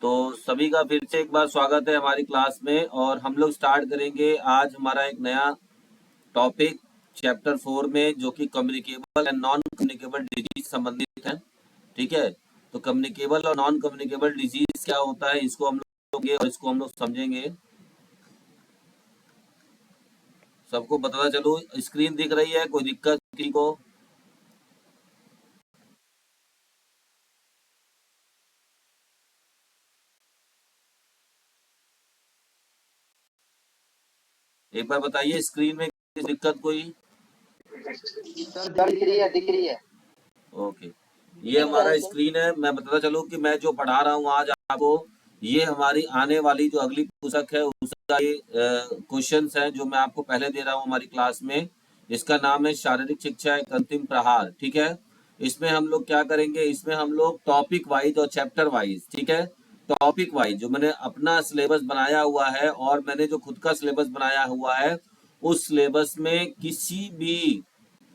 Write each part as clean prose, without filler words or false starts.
तो सभी का फिर से एक बार स्वागत है हमारी क्लास में। और हम लोग स्टार्ट करेंगे आज हमारा एक नया टॉपिक चैप्टर 4 में, जो कि communicable and non communicable disease संबंधित है। ठीक है, तो कम्युनिकेबल और नॉन कम्युनिकेबल डिजीज क्या होता है इसको हम लोग समझेंगे। सबको बताता चलो, स्क्रीन दिख रही है? कोई दिक्कत किसी को? एक बार बताइए, स्क्रीन में दिक्कत कोई? सर दिख रही है। ओके, ये हमारा स्क्रीन है। मैं बताता चलूं कि मैं जो पढ़ा रहा हूँ आज आपको, ये हमारी आने वाली जो अगली पुस्तक है उसका ये क्वेश्चंस हैं जो मैं आपको पहले दे रहा हूँ हमारी क्लास में। इसका नाम है शारीरिक शिक्षा एक अंतिम प्रहार। ठीक है, इसमें हम लोग क्या करेंगे, इसमें हम लोग टॉपिक वाइज और चैप्टर वाइज, ठीक है, टॉपिक वाइज जो मैंने अपना सिलेबस बनाया हुआ है और मैंने जो खुद का सिलेबस बनाया हुआ है, उस सिलेबस में किसी भी,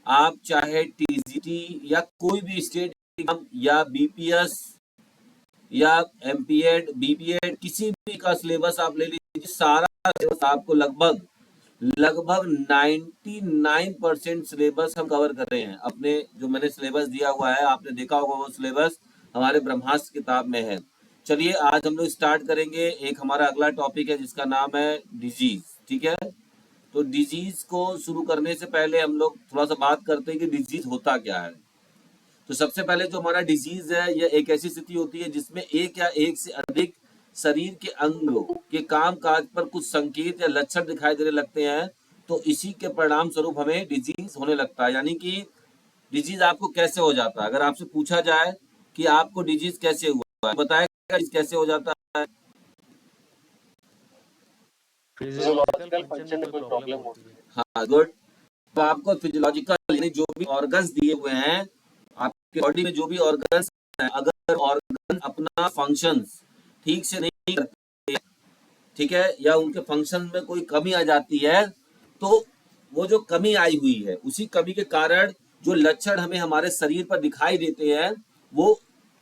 आप चाहे टीजीटी या कोई भी स्टेट एग्जाम या बीपीएस या एमपीएड बीपीएड किसी भी का सिलेबस आप ले लीजिए, सारा सिलेबस आपको लगभग लगभग 99% सिलेबस हम कवर कर रहे हैं अपने। जो मैंने सिलेबस दिया हुआ है, आपने देखा होगा वो सिलेबस हमारे ब्रह्मास्त्र किताब में है। चलिए आज हम लोग स्टार्ट करेंगे। एक हमारा अगला टॉपिक है जिसका नाम है डिजीज। ठीक है, तो डिजीज को शुरू करने से पहले हम लोग थोड़ा सा बात करते हैं कि डिजीज होता क्या है। तो सबसे पहले जो हमारा डिजीज है, यह एक ऐसी स्थिति होती है जिसमें एक या एक से अधिक शरीर के अंगों के काम काज पर कुछ संकेत या लक्षण दिखाई देने लगते हैं। तो इसी के परिणाम स्वरूप हमें डिजीज होने लगता है। यानी कि डिजीज आपको कैसे हो जाता है, अगर आपसे पूछा जाए कि आपको डिजीज कैसे हुआ है, बताएगा कैसे हो जाता है? फिजियोलॉजिकल फंक्शन में कोई प्रॉब्लम होती है। हाँ, गुड। तो आपको फिजियोलॉजिकल यानी जो भी ऑर्गन्स दिए हुए हैं आपके बॉडी में, जो भी ऑर्गन्स हैं, अगर ऑर्गन अपना फंक्शंस ठीक से नहीं करते, ठीक है, या उनके फंक्शन में कोई कमी आ जाती है, तो वो जो कमी आई हुई है उसी कमी के कारण जो लक्षण हमें हमारे शरीर पर दिखाई देते हैं, वो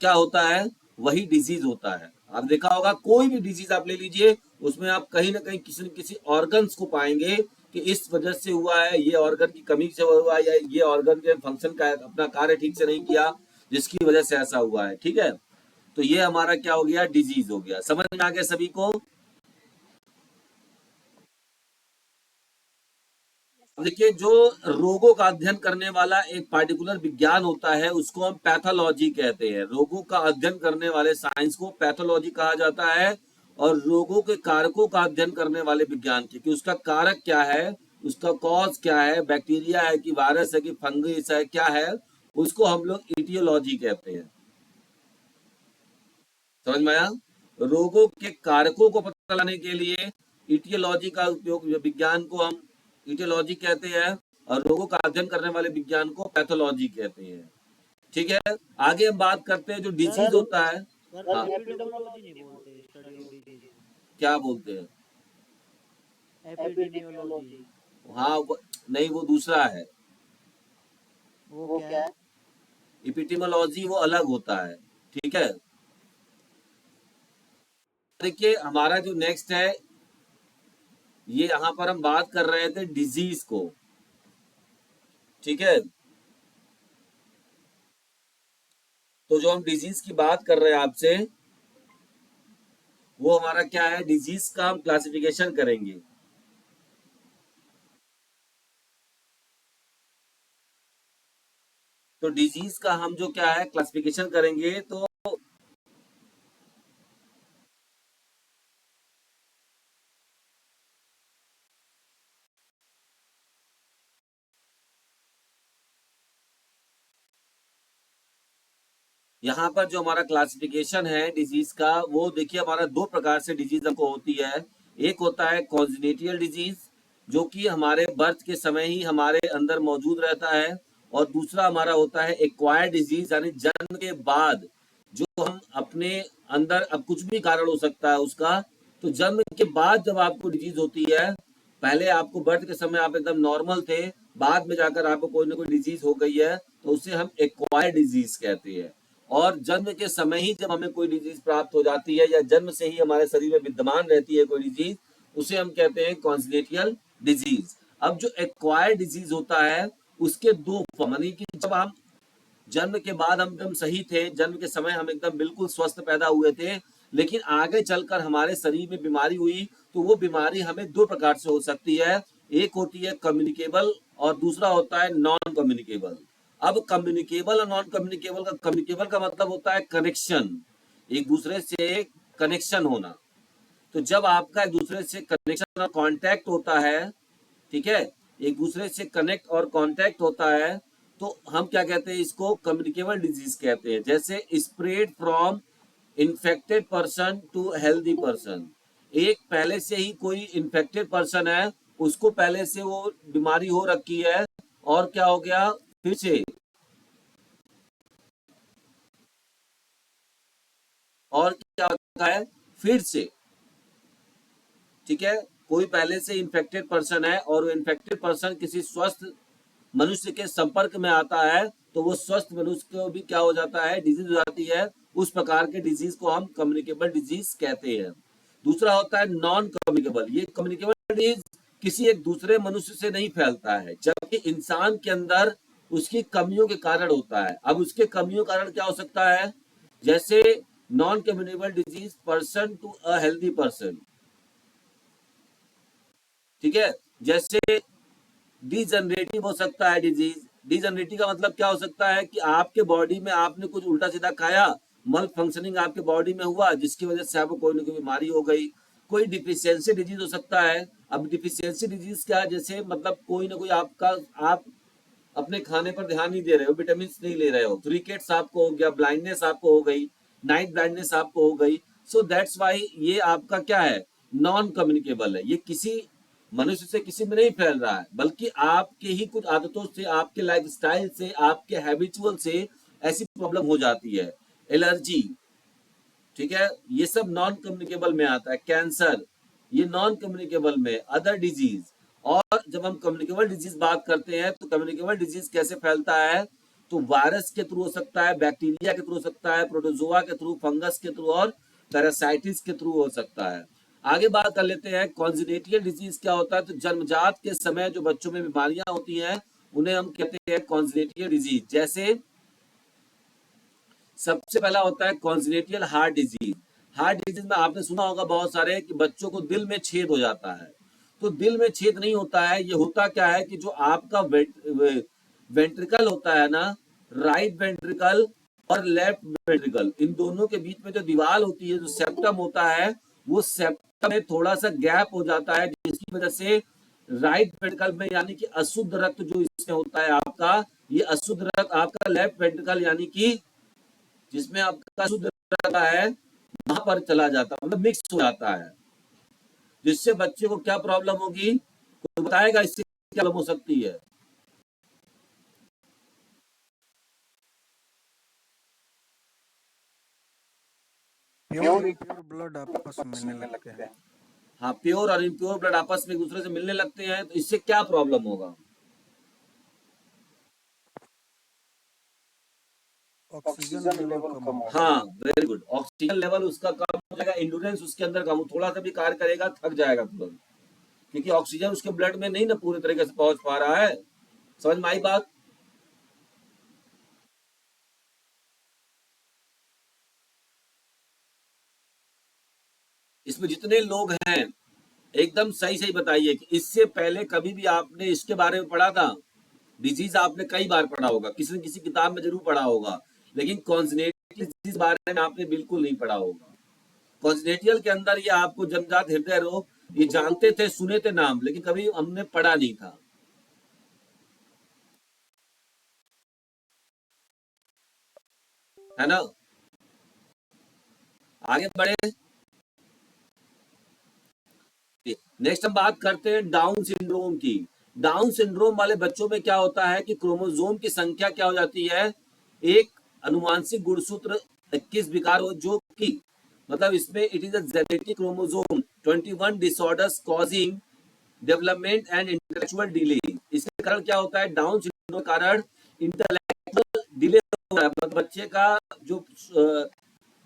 क्या होता है, वही डिजीज होता है। आप देखा होगा कोई भी डिजीज आप ले लीजिए, उसमें आप कहीं ना कहीं किसी न किसी ऑर्गन्स को पाएंगे कि इस वजह से हुआ है, ये ऑर्गन की कमी से हुआ है, या ये ऑर्गन के फंक्शन का अपना कार्य ठीक से नहीं किया जिसकी वजह से ऐसा हुआ है। ठीक है, तो ये हमारा क्या हो गया, डिजीज हो गया। समझ में आ गया सभी को? देखिए, जो रोगों का अध्ययन करने वाला एक पार्टिकुलर विज्ञान होता है उसको हम पैथोलॉजी कहते हैं। रोगों का अध्ययन करने वाले साइंस को पैथोलॉजी कहा जाता है। और रोगों के कारकों का अध्ययन करने वाले विज्ञान के, कि उसका कारक क्या है, उसका कॉज क्या है, बैक्टीरिया है कि वायरस है कि फंगस है, क्या है, उसको हम लोग इटियोलॉजी कहते हैं। समझ में आया? रोगों के कारकों को पता लगाने के लिए इटियोलॉजी का उपयोग, विज्ञान को हम इटियोलॉजी कहते हैं, और रोगों का अध्ययन करने वाले विज्ञान को पैथोलॉजी कहते हैं। ठीक है, आगे हम बात करते हैं जो डिजीज होता है। हाँ, एपिडेमियोलॉजी नहीं बोलते, स्टडी ऑफ डिजीज। क्या बोलते हैं? एपिडेमियोलॉजी। हाँ नहीं, वो दूसरा है। वो क्या है? एपिडेमियोलॉजी वो अलग होता है। ठीक है, देखिए हमारा जो नेक्स्ट है, ये यहाँ पर हम बात कर रहे थे डिजीज को। ठीक है, तो जो हम डिजीज की बात कर रहे हैं आपसे, वो हमारा क्या है, डिजीज का हम क्लासिफिकेशन करेंगे। तो डिजीज का हम जो क्या है क्लासिफिकेशन करेंगे, तो यहाँ पर जो हमारा क्लासिफिकेशन है डिजीज का, वो देखिए हमारा दो प्रकार से डिजीज हमको होती है। एक होता है कॉन्जेनिटल डिजीज, जो कि हमारे बर्थ के समय ही हमारे अंदर मौजूद रहता है। और दूसरा हमारा होता है एक्वायर्ड डिजीज, यानी जन्म के बाद जो हम अपने अंदर, अब कुछ भी कारण हो सकता है उसका, तो जन्म के बाद जब आपको डिजीज होती है, पहले आपको बर्थ के समय आप एकदम नॉर्मल थे, बाद में जाकर आपको कोई ना कोई डिजीज हो गई है, तो उसे हम एक्वायर्ड डिजीज कहते हैं। और जन्म के समय ही जब हमें कोई डिजीज प्राप्त हो जाती है या जन्म से ही हमारे शरीर में विद्यमान रहती है कोई डिजीज, उसे हम कहते हैं कॉन्जेनिटल डिजीज। अब जो एक्वायर्ड डिजीज होता है उसके दो फॉर्म, यानी कि जब हम जन्म के बाद हम एकदम सही थे, जन्म के समय हम एकदम बिल्कुल स्वस्थ पैदा हुए थे, लेकिन आगे चलकर हमारे शरीर में बीमारी हुई, तो वो बीमारी हमें दो प्रकार से हो सकती है। एक होती है कम्युनिकेबल और दूसरा होता है नॉन कम्युनिकेबल। अब कम्युनिकेबल और नॉन कम्युनिकेबल कम्युनिकेबल का मतलब होता है कनेक्शन, एक दूसरे से कनेक्शन होना। तो जब आपका एक दूसरे से कनेक्शन और कांटेक्ट होता है, ठीक है, एक दूसरे से कनेक्ट और कांटेक्ट होता है, तो हम क्या कहते हैं, इसको कम्युनिकेबल डिजीज कहते हैं। जैसे spread from infected person to healthy person, एक पहले से ही कोई इन्फेक्टेड पर्सन है, उसको पहले से वो बीमारी हो रखी है, और क्या हो गया, फिर से और क्या होता है, फिर से, ठीक है, कोई पहले से इन्फेक्टेड पर्सन है और वो इन्फेक्टेड पर्सन किसी स्वस्थ मनुष्य के संपर्क में आता है, तो वो स्वस्थ मनुष्य को भी क्या हो जाता है, डिजीज हो जाती है। उस प्रकार के डिजीज को हम कम्युनिकेबल डिजीज कहते हैं। दूसरा होता है नॉन कम्युनिकेबल। ये कम्युनिकेबल डिजीज किसी एक दूसरे मनुष्य से नहीं फैलता है, जबकि इंसान के अंदर उसकी कमियों के कारण होता है। अब उसके कमियों के कारण क्या हो सकता है, जैसे non communicable disease person to a healthy person, ठीक है, जैसे डिजनरेटिव हो सकता है डिजीज। डिजनरेटिव का मतलब क्या हो सकता है कि आपके बॉडी में आपने कुछ उल्टा सीधा खाया, मल फंक्शनिंग आपके बॉडी में हुआ, जिसकी वजह से आपको कोई ना कोई बीमारी हो गई। कोई डिफिशियंसी डिजीज हो सकता है। अब डिफिशियंसी डिजीज क्या है, जैसे मतलब कोई ना कोई आपका, आप अपने खाने पर ध्यान नहीं दे रहे हो, विटामिन नहीं ले रहे हो, तो रिकेट्स आपको हो गया, ब्लाइंडनेस आपको हो गई, नाइट ब्लाइंडनेस आपको हो गई। सो दैट्स वाई ये आपका क्या है, नॉन कम्युनिकेबल है। ये किसी मनुष्य से किसी में नहीं फैल रहा है, बल्कि आपके ही कुछ आदतों से, आपके लाइफस्टाइल से, आपके हैबिचुअल से ऐसी प्रॉब्लम हो जाती है। एलर्जी, ठीक है, ये सब नॉन कम्युनिकेबल में आता है। कैंसर, ये नॉन कम्युनिकेबल में। Other disease. और जब हम कम्युनिकेबल डिजीज बात करते हैं, तो कम्युनिकेबल डिजीज कैसे फैलता है, तो वायरस के थ्रू हो सकता है, बैक्टीरिया के थ्रू हो सकता है, प्रोटोजोआ के थ्रू, फंगस के थ्रू और पैरासाइटिस के थ्रू हो सकता है। आगे बात कर लेते हैं कॉन्जेनिटल डिजीज क्या होता है। तो जन्मजात के समय जो बच्चों में बीमारियां होती हैं, उन्हें हम कहते हैं कॉन्जेनिटल डिजीज। जैसे सबसे पहला होता है congenital heart disease. Heart disease में आपने सुना होगा बहुत सारे कि बच्चों को दिल में छेद हो जाता है। तो दिल में छेद नहीं होता है, ये होता क्या है कि जो आपका वेंट्रिकल होता है ना, राइट वेंट्रिकल और लेफ्ट वेंट्रिकल, इन दोनों के बीच में जो दीवार होती है, जो सेप्टम होता है, वो सेप्टम में थोड़ा सा गैप हो जाता है, जिसकी वजह से राइट वेंट्रिकल में, यानी कि अशुद्ध रक्त जो इसमें होता है आपका, ये अशुद्ध रक्त आपका लेफ्ट वेंट्रिकल यानी कि जिसमें आपका शुद्ध रहता है, वहां पर चला जाता है, मतलब मिक्स हो जाता है, जिससे बच्चे को क्या प्रॉब्लम होगी, कोई बताएगा इससे क्या प्रॉब्लम हो सकती है। प्योर इम्प्योर ब्लड आपस में मिलने लगते हैं। हाँ, प्योर और इम्प्योर ब्लड आपस में एक दूसरे से मिलने लगते हैं, तो इससे क्या प्रॉब्लम होगा। ऑक्सीजन लेवल कम होगा। हाँ, वेरी गुड, ऑक्सीजन लेवल उसका कम हो जाएगा, इंडोरेंस उसके अंदर कम, थोड़ा सा भी कार्य करेगा थक जाएगा तुरंत, क्योंकि ऑक्सीजन उसके ब्लड में नहीं ना पूरी तरीके से पहुंच पा रहा है। समझ में आई बात। इसमें जितने लोग हैं, एकदम सही सही बताइए कि इससे पहले कभी भी आपने इसके बारे में पढ़ा था। डिजीज आपने कई बार पढ़ा होगा, किसी न किसी किताब में जरूर पढ़ा होगा, लेकिन कॉन्जेनिटल डिजीज बारे में आपने बिल्कुल नहीं पढ़ा होगा। कॉन्जेनिटल के अंदर ये आपको जन्मजात हृदय रोग, ये जानते थे, सुने थे नाम, लेकिन कभी हमने पढ़ा नहीं था, है ना। आगे बढ़े, नेक्स्ट हम बात करते हैं डाउन सिंड्रोम की। डाउन सिंड्रोम वाले बच्चों में क्या होता है कि क्रोमोसोम की संख्या क्या हो जाती है, एक अनुवांशिक गुणसूत्र 21 विकार हो, जो कि मतलब इसमें it is a genetic chromosome 21 disorders causing development and intellectual delay. इसके कारण क्या होता है, डाउन सिंड्रोम के कारण इंटेलेक्चुअल डिले हो रहा है, मतलब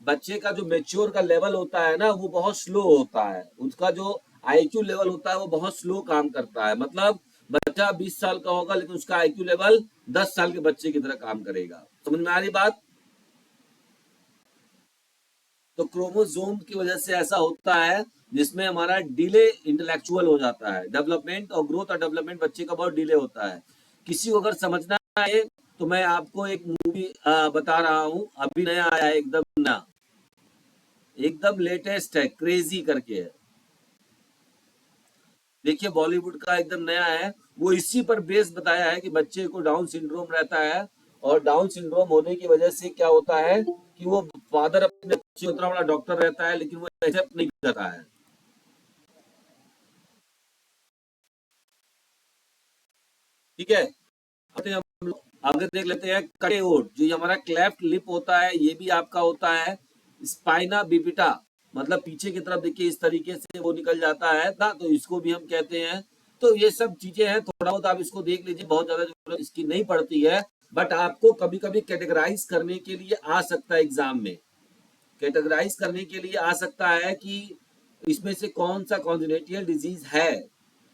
बच्चे का जो मेच्योर का लेवल होता है ना, वो बहुत स्लो होता है। उसका जो आईक्यू लेवल होता है वो बहुत स्लो काम करता है। मतलब बच्चा 20 साल का होगा लेकिन उसका आईक्यू लेवल 10 साल के बच्चे की तरह काम करेगा। समझ में आ रही बात? तो क्रोमोसोम की वजह से ऐसा होता है जिसमें हमारा डिले इंटेलेक्चुअल हो जाता है। डेवलपमेंट और ग्रोथ और डेवलपमेंट बच्चे का बहुत डिले होता है। किसी को अगर समझना है तो मैं आपको एक मूवी बता रहा हूँ, अभी नया आया है, एकदम ना, एकदम लेटेस्ट है, क्रेजी करके है। देखिए बॉलीवुड का एकदम नया है। वो इसी पर बेस बताया है कि बच्चे को डाउन सिंड्रोम रहता है और डाउन सिंड्रोम होने की वजह से क्या होता है कि वो फादर अपने बच्चे को उतना बड़ा डॉक्टर रहता है लेकिन वो एक्सेप्ट नहीं करता है। ठीक है, अब हम लोग आगे देख लेते हैं कटे ओट, जो ये हमारा क्लेफ्ट लिप होता है, ये भी आपका होता है स्पाइना बिपिटा, मतलब पीछे की तरफ देखिए इस तरीके से वो निकल जाता है ना, तो इसको भी हम कहते हैं। तो ये सब चीजें हैं, थोड़ा बहुत आप इसको देख लीजिए, बहुत ज्यादा जरूरत इसकी नहीं पड़ती है, बट आपको कभी कभी कैटेगराइज करने के लिए आ सकता है एग्जाम में। कैटेगराइज करने के लिए आ सकता है कि इसमें से कौन सा कॉन्जेनिटल डिजीज है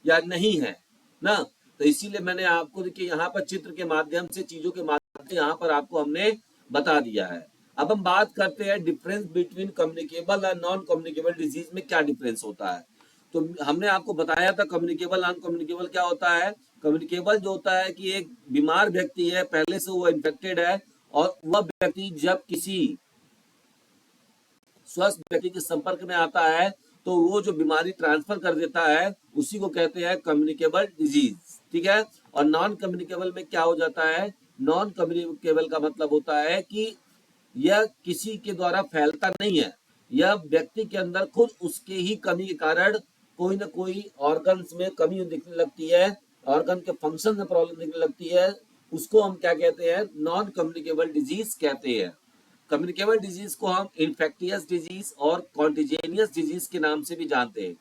या नहीं है ना। तो इसीलिए मैंने आपको देखिए यहाँ पर चित्र के माध्यम से, चीजों के माध्यम से यहाँ पर आपको हमने बता दिया है। अब हम बात करते हैं डिफरेंस बिटवीन कम्युनिकेबल और नॉन कम्युनिकेबल डिजीज में क्या डिफरेंस होता है। तो हमने आपको बताया था कम्युनिकेबल नॉन कम्युनिकेबल क्या होता है। कम्युनिकेबल जो होता है कि एक बीमार व्यक्ति है, पहले से वो इन्फेक्टेड है, और वह व्यक्ति जब किसी स्वस्थ व्यक्ति के संपर्क में आता है तो वो जो बीमारी ट्रांसफर कर देता है उसी को कहते हैं कम्युनिकेबल डिजीज। ठीक है, और नॉन कम्युनिकेबल में क्या हो जाता है, नॉन कम्युनिकेबल का मतलब होता है कि यह किसी के द्वारा फैलता नहीं है, यह व्यक्ति के अंदर खुद उसके ही कमी के कारण कोई ना कोई ऑर्गन्स में कमी दिखने लगती है, ऑर्गन के फंक्शन में प्रॉब्लम दिखने लगती है, उसको हम क्या कहते हैं, नॉन कम्युनिकेबल डिजीज कहते हैं। कम्युनिकेबल डिजीज को हम इन्फेक्टियस डिजीज और कॉन्टिजेनियस डिजीज के नाम से भी जानते हैं।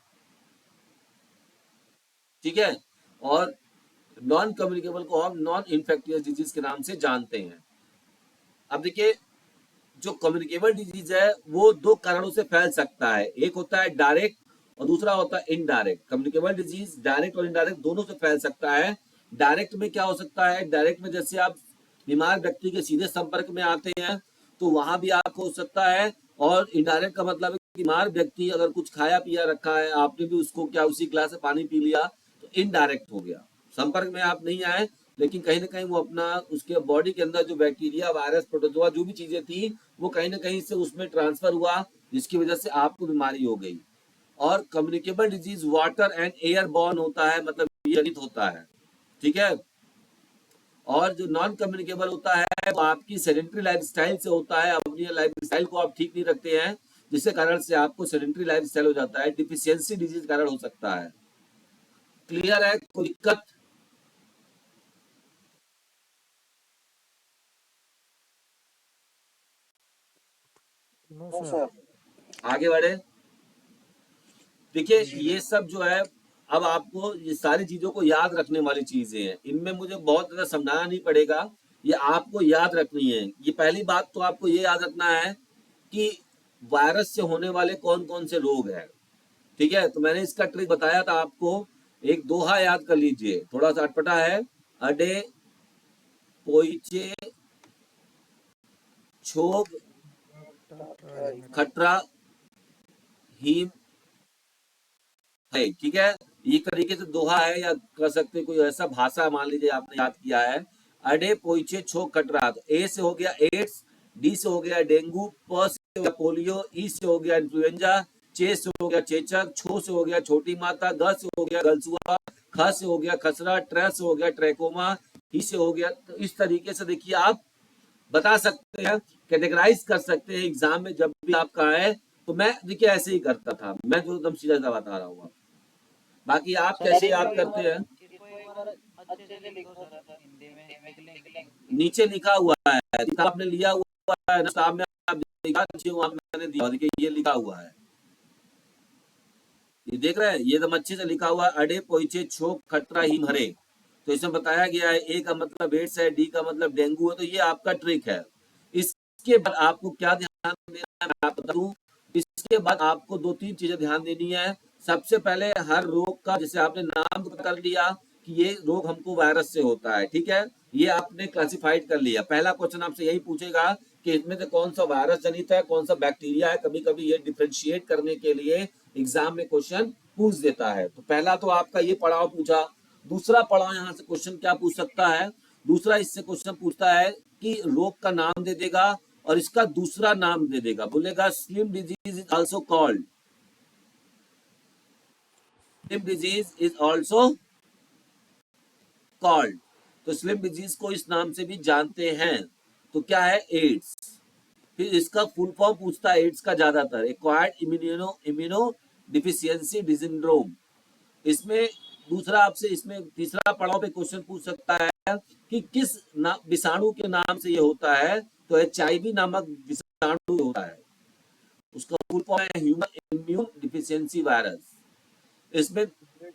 ठीक है, और नॉन कम्युनिकेबल को हम नॉन इन्फेक्टियस डिजीज के नाम से जानते हैं। अब देखिए, जो कम्युनिकेबल डिजीज है वो दो कारणों से फैल सकता है, एक होता है डायरेक्ट और दूसरा होता है इनडायरेक्ट। कम्युनिकेबल डिजीज डायरेक्ट और इनडायरेक्ट दोनों से फैल सकता है। डायरेक्ट में क्या हो सकता है, डायरेक्ट में जैसे आप बीमार व्यक्ति के सीधे संपर्क में आते हैं तो वहां भी आपको हो सकता है, और इनडायरेक्ट का मतलब है कि बीमार व्यक्ति अगर कुछ खाया पिया रखा है, आपने भी उसको क्या उसी गिलास से पानी पी लिया, तो इनडायरेक्ट हो गया। संपर्क में आप नहीं आए लेकिन कहीं ना कहीं वो अपना, उसके बॉडी के अंदर जो बैक्टीरिया, वायरस, प्रोटोजोआ जो भी चीजें थी वो कहीं ना कहीं से उसमें ट्रांसफर हुआ, जिसकी वजह से आपको बीमारी हो गई। और communicable disease water and air born होता है, मतलब ये जनित होता है। ठीक है, और जो नॉन कम्युनिकेबल होता है वो आपकी सेडेंटरी लाइफस्टाइल से होता है। अपनी लाइफस्टाइल को आप ठीक नहीं रखते हैं, जिसके कारण से आपको सेडेंटरी लाइफस्टाइल हो जाता है, डिफिशियंसी डिजीज कारण हो सकता है। क्लियर है, कोई दिक्कत? No sir. आगे बढ़े। देखिए ये सब जो है, अब आपको ये सारी चीजों को याद रखने वाली चीजें हैं, इनमें मुझे बहुत ज्यादा समझाना नहीं पड़ेगा, ये आपको याद रखनी है। ये पहली बात तो आपको ये याद रखना है कि वायरस से होने वाले कौन कौन से रोग हैं। ठीक है, तो मैंने इसका ट्रिक बताया था आपको, एक दोहा याद कर लीजिए, थोड़ा सा अटपटा है। अडे पोइचे छोग खटरा हीम है। ठीक है, ये तरीके से दोहा है, या कर सकते कोई ऐसा भाषा, मान लीजिए आपने याद किया है, अडे पोइचे छो कटरा। तो ए से हो गया एड्स, डी से हो गया डेंगू, प से हो गया पोलियो, ई से हो गया इन्फ्लुएंजा, चे से हो गया चेचक, छो से हो गया छोटी माता, ग से हो गया गलसुआ, ख से हो गया खसरा, ट्र से हो गया ट्रैकोमा, ही से हो गया। तो इस तरीके से देखिए आप बता सकते हैं, कैटेगराइज कर सकते हैं एग्जाम में जब भी आपका आए। तो मैं देखिए ऐसे ही करता था, मैं जो एकदम सीधा सा बता रहा हूँ। बाकी आप कैसे याद करते हैं? इसको एक बार अच्छे से लिख दो सर, हिंदी में लिख लेंगे। नीचे लिखा हुआ है, किताब आपने लिया हुआ है ना, किताब में आप दिखा दीजिए, वहां मैंने दिया, देखिए ये लिखा हुआ है, ये देख रहे हैं, ये एकदम अच्छे से लिखा हुआ है, अडे पोइचे छो खतरा हिम हरे। तो इसमें बताया गया है, ए का मतलब एड्स है, डी का मतलब डेंगू है। तो ये आपका ट्रिक है, इसके बाद आपको क्या ध्यान देना है मैं आपको बता दूं। इसके बाद आपको 2-3 चीजें ध्यान देनी है। सबसे पहले हर रोग का, जैसे आपने नाम तो कर लिया कि ये रोग हमको वायरस से होता है, ठीक है, ये आपने क्लासिफाइड कर लिया। पहला क्वेश्चन आपसे यही पूछेगा कि इसमें से कौन सा वायरस जनित है, कौन सा बैक्टीरिया है। कभी कभी ये डिफरेंशिएट करने के लिए एग्जाम में क्वेश्चन पूछ देता है। तो पहला तो आपका ये पड़ाव पूछा। दूसरा पड़ाव यहाँ से क्वेश्चन क्या पूछ सकता है, दूसरा इससे क्वेश्चन पूछता है कि रोग का नाम दे देगा और इसका दूसरा नाम दे देगा। बोलेगा slim disease is also called, slim disease is also called. तो स्लिम डिजीज को इस नाम से भी जानते हैं। तो क्या है, एड्स। फिर इसका फुल फॉर्म पूछता है एड्स का ज्यादातर, एक्वायर्ड इम्यूनो डिफिशियंसी सिंड्रोम। इसमें दूसरा आपसे, इसमें तीसरा पड़ाव पे क्वेश्चन पूछ सकता है कि किस विषाणु के नाम से ये होता है। तो HIV नामक विषाणु होता है, उसका फुल फॉर्म है ह्यूमन इम्यून डिफिशियंसी वायरस। इसमें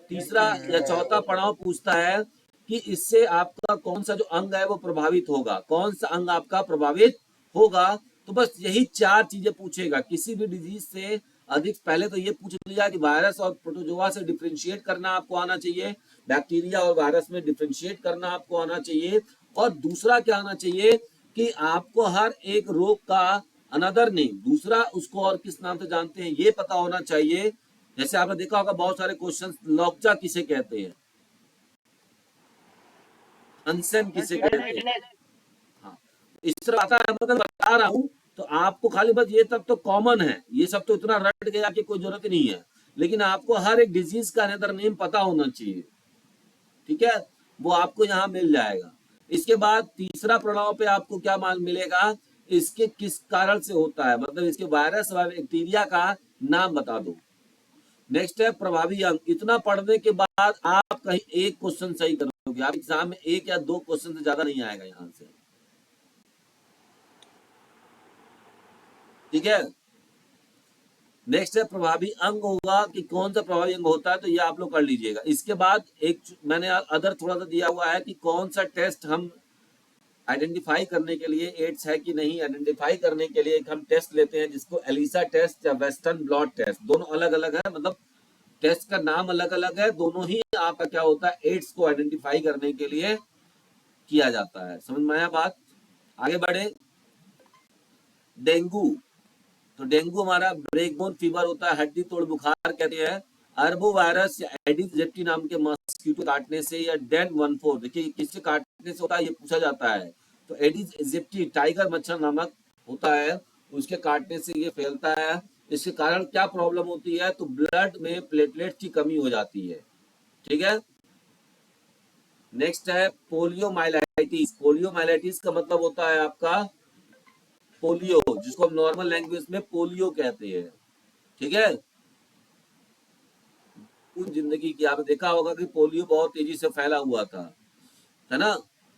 तीसरा या चौथा पड़ाव पूछता है कि इससे आपका कौन सा जो अंग है वो प्रभावित होगा, कौन सा अंग आपका प्रभावित होगा। तो बस यही 4 चीजें पूछेगा किसी भी डिजीज से अधिक। पहले तो ये पूछ लिया कि वायरस और प्रोटोजोआ से डिफरेंशिएट करना आपको आना चाहिए, बैक्टीरिया और वायरस में डिफरेंशिएट करना आपको आना चाहिए। और दूसरा क्या आना चाहिए कि आपको हर एक रोग का अनदर नेम, दूसरा उसको और किस नाम से जानते हैं ये पता होना चाहिए। जैसे आपने देखा होगा बहुत सारे क्वेश्चन, लॉकजा किसे कहते हैं, हंसन किसे कहते हैं। हाँ, इस तरह आता है, मतलब बता रहा हूं तो आपको खाली बस ये तब तो कॉमन है, ये सब तो इतना रट गया कि कोई जरूरत नहीं है। लेकिन आपको हर एक डिजीज का अनदर नेम पता होना चाहिए, ठीक है, वो आपको यहाँ मिल जाएगा। इसके बाद तीसरा प्रणाव पे आपको क्या मान मिलेगा, इसके किस कारण से होता है, मतलब इसके वायरस व बैक्टीरिया का नाम बता दो। नेक्स्ट है प्रभावी अंग। इतना पढ़ने के बाद आप कहीं एक क्वेश्चन सही करोगे, आप एग्जाम में 1 या 2 क्वेश्चन से ज्यादा नहीं आएगा यहां से, ठीक है। नेक्स्ट है प्रभावी अंग होगा कि कौन सा प्रभावी अंग होता है, तो ये आप लोग कर लीजिएगा। इसके बाद एक मैंने अदर थोड़ा सा दिया हुआ है कि कौन सा टेस्ट हम आइडेंटिफाई करने के लिए, एड्स है कि नहीं आइडेंटिफाई करने के लिए एक हम टेस्ट लेते हैं जिसको एलिसा टेस्ट या वेस्टर्न ब्लॉट टेस्ट, दोनों अलग अलग है, मतलब टेस्ट का नाम अलग अलग है, दोनों ही आपका क्या होता है एड्स को आइडेंटिफाई करने के लिए किया जाता है। समझ में आया बात, आगे बढ़े। डेंगू, तो डेंगू हमारा ब्रेकबोन फीवर होता है, हड्डी तोड़ बुखार कहते हैं। अरबो वायरस या एडिस एजिप्टी नाम के मस्कीटो काटने से या डेन 14, देखिए किससे काटने से होता है ये पूछा जाता है। तो एडिस एजिप्टी टाइगर मच्छर नामक होता है, उसके काटने से ये फैलता है। इसके कारण क्या प्रॉब्लम होती है, तो ब्लड में प्लेटलेट की कमी हो जाती है, ठीक है। नेक्स्ट है पोलियोमाइलाइटिस। पोलियोमाइलाइटिस का मतलब होता है आपका पोलियो, जिसको हम नॉर्मल लैंग्वेज में पोलियो कहते हैं, ठीक है। उन जिंदगी की आपने देखा होगा कि पोलियो बहुत तेजी से फैला हुआ था, है ना।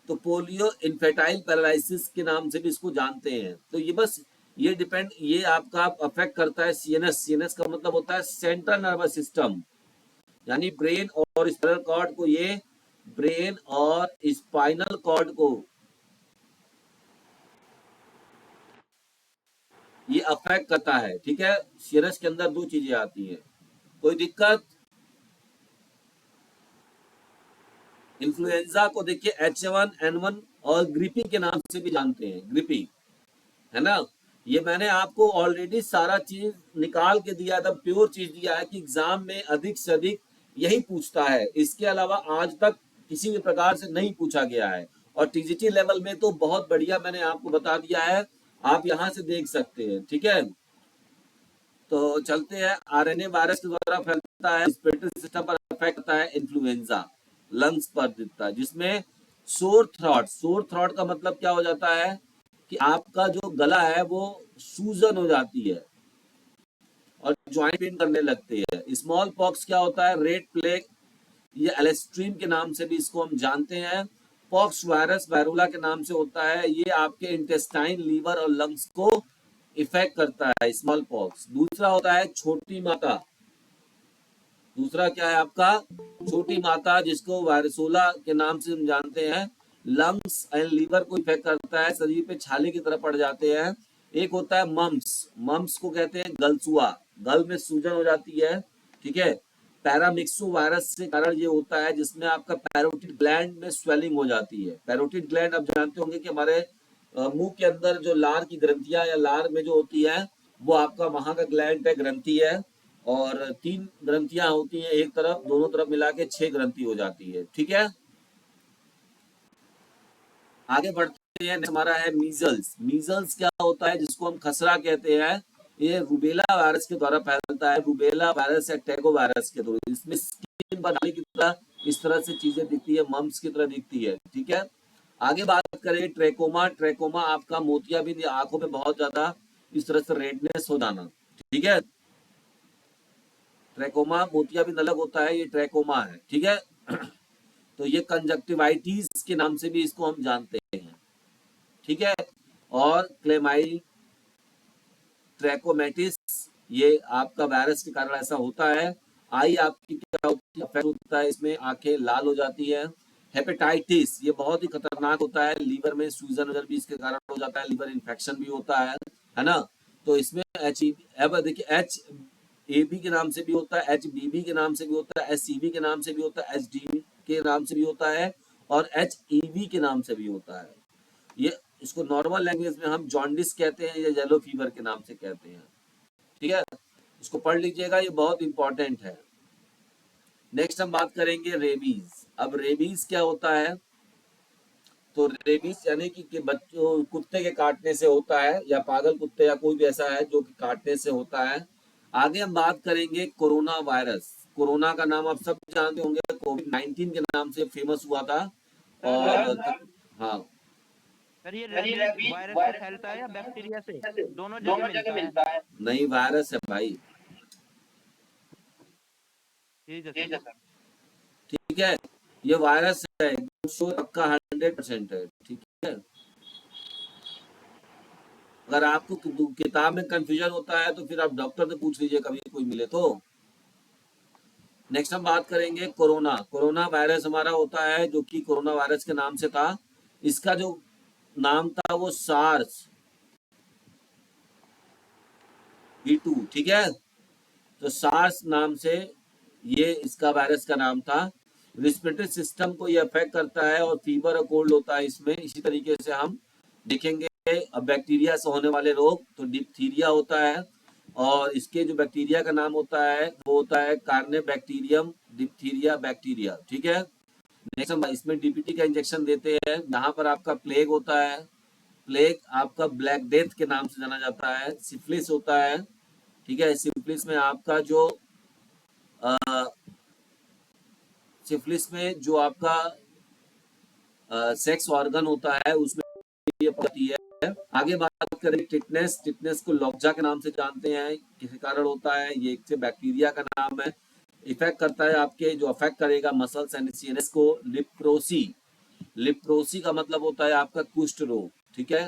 तो पोलियो इन्फेटाइल पैरालिसिस के नाम से भी इसको जानते हैं। तो ये बस ये डिपेंड, ये आपका अफेक्ट करता है सीएनएस। सीएनएस का मतलब होता है सेंट्रल नर्वस सिस्टम, यानी ब्रेन और स्पाइनल कॉर्ड को, ये ब्रेन और स्पाइनल कॉर्ड को ये अफेक्ट करता है, ठीक है। सीएनएस के अंदर 2 चीजें आती हैं। कोई दिक्कत, इन्फ्लुएंजा को देखिए H1N1 और ग्रिपी के नाम से भी जानते हैं, ग्रिपी, है ना। ये मैंने आपको ऑलरेडी सारा चीज निकाल के दिया था, प्योर चीज दिया है कि एग्जाम में अधिक से अधिक यही पूछता है। इसके अलावा आज तक किसी भी प्रकार से नहीं पूछा गया है। और टीजीटी लेवल में तो बहुत बढ़िया मैंने आपको बता दिया है, आप यहाँ से देख सकते हैं, ठीक है। तो चलते हैं, आरएनए वायरस के द्वारा फैलता है, रेस्पिरेटरी सिस्टम पर अफेक्ट करता है, इन्फ्लुएंजा लंग्स पर दिखता है, जिसमें सोर थ्रॉट। सोर थ्रॉट का मतलब क्या हो जाता है कि आपका जो गला है वो सूजन हो जाती है और ज्वाइंट पेन करने लगते हैं। स्मॉल पॉक्स क्या होता है, रेड प्लेग या एलेस्ट्रीम के नाम से भी इसको हम जानते हैं। पॉक्स वायरस वायरुला के नाम से होता है, ये आपके इंटेस्टाइन, लीवर और लंग्स को इफेक्ट करता है, स्मॉल पॉक्स। दूसरा होता है छोटी माता, दूसरा क्या है आपका छोटी माता, जिसको वायरसोला के नाम से हम जानते हैं, लंग्स एंड लीवर को इफेक्ट करता है, शरीर पे छाले की तरह पड़ जाते हैं। एक होता है मम्स, मम्स को कहते हैं गलसुआ, गल में सूजन हो जाती है, ठीक है। पैरामिक्सो वायरस के कारण ये होता है, जिसमें आपका पैरोटिड ग्लैंड में स्वेलिंग हो जाती है। पैरोटिड ग्लैंड आप जानते होंगे कि हमारे मुंह के अंदर जो लार की ग्रंथियां या लार में जो होती है, वो आपका वहां का ग्लैंड है, ग्रंथि है। और 3 ग्रंथियां होती हैं एक तरफ, दोनों तरफ मिला के 6 ग्रंथि हो जाती है, ठीक है। आगे बढ़ते हैं, हमारा है मीजल्स। मीजल्स क्या होता है, जिसको हम खसरा कहते हैं, ये रूबेला वायरस के द्वारा फैलता है। रूबेला वायरस या टैगो वायरस के द्वारा, इसमें स्किन पर नाली की तरह इस तरह से चीजें दिखती है, मम्स की तरह दिखती है, ठीक है। आगे बात करें ट्रेकोमा। ट्रेकोमा आपका मोतियाबिंद या आंखों में बहुत ज्यादा इस तरह से रेडनेस हो जाना, ठीक है। ट्रेकोमा, मोतियाबिंद अलग होता है, ये ट्रेकोमा है, ठीक है। तो ये कंजक्टिवाइटिस के नाम से भी इसको हम जानते हैं, ठीक है। और क्लेमाइल ट्रैकोमेटिस, ये आपका वायरस के कारण ऐसा होता है। आई आपकी क्या होती है, अफेक्ट होता है, इसमें आंखें लाल हो जाती है। हेपेटाइटिस, ये बहुत ही खतरनाक होता है, लीवर में सूजन भी इसके कारण हो जाता है, लीवर इन्फेक्शन भी होता है ना। तो इसमें अब देखिए एच ए बी के नाम से भी होता है, एच बी बी के नाम से भी होता है, एच सी बी के नाम से भी होता है, एच डी के नाम से भी होता है, और एच ई वी के नाम से भी होता है। ये इसको नॉर्मल लैंग्वेज में हम जॉन्डिस कहते हैं या येलो फीवर के नाम से कहते हैं, ठीक है। इसको पढ़ लीजिएगा, ये बहुत इंपॉर्टेंट है। नेक्स्ट हम बात करेंगे रेबीज। अब रेबीज क्या होता है, तो रेबीज यानी कि बच्चों कुत्ते के काटने से होता है, या पागल कुत्ते या कोई भी ऐसा है जो कि काटने से होता है। आगे हम बात करेंगे कोरोना वायरस। कोरोना का नाम आप सब जानते होंगे, कोविड-19 के नाम से फेमस हुआ था। और हाँ, सर ये रेबीज वायरस से फैलता है या बैक्टीरिया से? दोनों जगह मिलता है। नहीं वायरस है भाई, ठीक है सर। ठीक है। ये वायरस है, एकदम श्योर पक्का 100% है, ठीक है। अगर आपको किताब में कंफ्यूजन होता है तो फिर आप डॉक्टर से पूछ लीजिए कभी कोई मिले तो। नेक्स्ट हम बात करेंगे कोरोना। कोरोना वायरस हमारा होता है, जो कि कोरोना वायरस के नाम से था। इसका जो नाम था वो सार्स V2, ठीक है। तो सार्स नाम से ये इसका वायरस का नाम था। रिस्पिरेटरी सिस्टम को ये अफेक्ट करता है और फीवर और कोल्ड होता है इसमें। इसी तरीके से हम देखेंगे, अब बैक्टीरिया से होने वाले रोग तो डिप्थीरिया होता है, और इसके जो बैक्टीरिया का नाम होता है वो होता है कार्नेबैक्टीरियम डिप्थीरिया बैक्टीरिया, ठीक है। नेक्स्ट हम इसमें डीपीटी का इंजेक्शन देते हैं। यहाँ पर आपका प्लेग होता है, प्लेग आपका ब्लैक डेथ के नाम से जाना जाता है। सिफिलिस होता है, ठीक है। सिफिलिस में आपका जो सिफिलिस में जो आपका सेक्स ऑर्गन होता है उसमें ये पड़ती है। आगे बात करें टिटनेस। टिटनेस को लॉकजा के नाम से जानते हैं, किस कारण होता है, ये एक बैक्टीरिया का नाम है। इफेक्ट करता है आपके, जो अफेक्ट करेगा मसल्स एंड सीएनएस को। लिप्रोसी, लिप्रोसी का मतलब होता है आपका कुष्ठ रोग, ठीक है।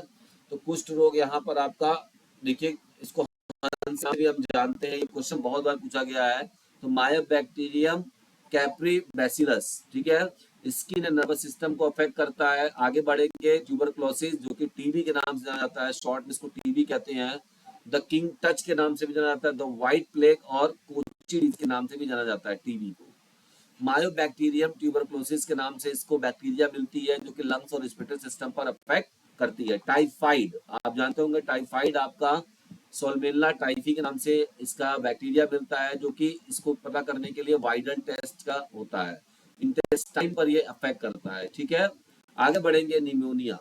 तो कुष्ठ रोग यहाँ पर आपका देखिए, इसको भी हम जानते हैं, ये क्वेश्चन बहुत बार पूछा गया है। तो मायोबैक्टीरियम कैप्री बैसिलस, ठीक है। स्किन एंड नर्वस सिस्टम को अफेक्ट करता है। आगे बढ़ेंगे ट्यूबरक्लोसिस, जो कि टीबी के नाम से जाना जाता है, शॉर्ट में इसको टीबी कहते हैं। द किंग टच के नाम से भी जाना जाता है, द व्हाइट प्लेग और कोचिडिस के नाम से भी जाना जाता है टीबी को। मायोबैक्टीरियम ट्यूबरक्लोसिस के नाम से इसको बैक्टीरिया मिलती है, जो कि लंग्स और रेस्पिरेटरी सिस्टम पर अफेक्ट करती है। टाइफाइड, आप जानते होंगे टाइफाइड आपका सोलमेला टाइफी के नाम से इसका बैक्टीरिया मिलता है, जो कि इसको पता करने के लिए वाइडल टेस्ट का होता है। इंटेस्टाइन पर ये अफेक्ट करता है, ठीक है। आगे बढ़ेंगे निमोनिया।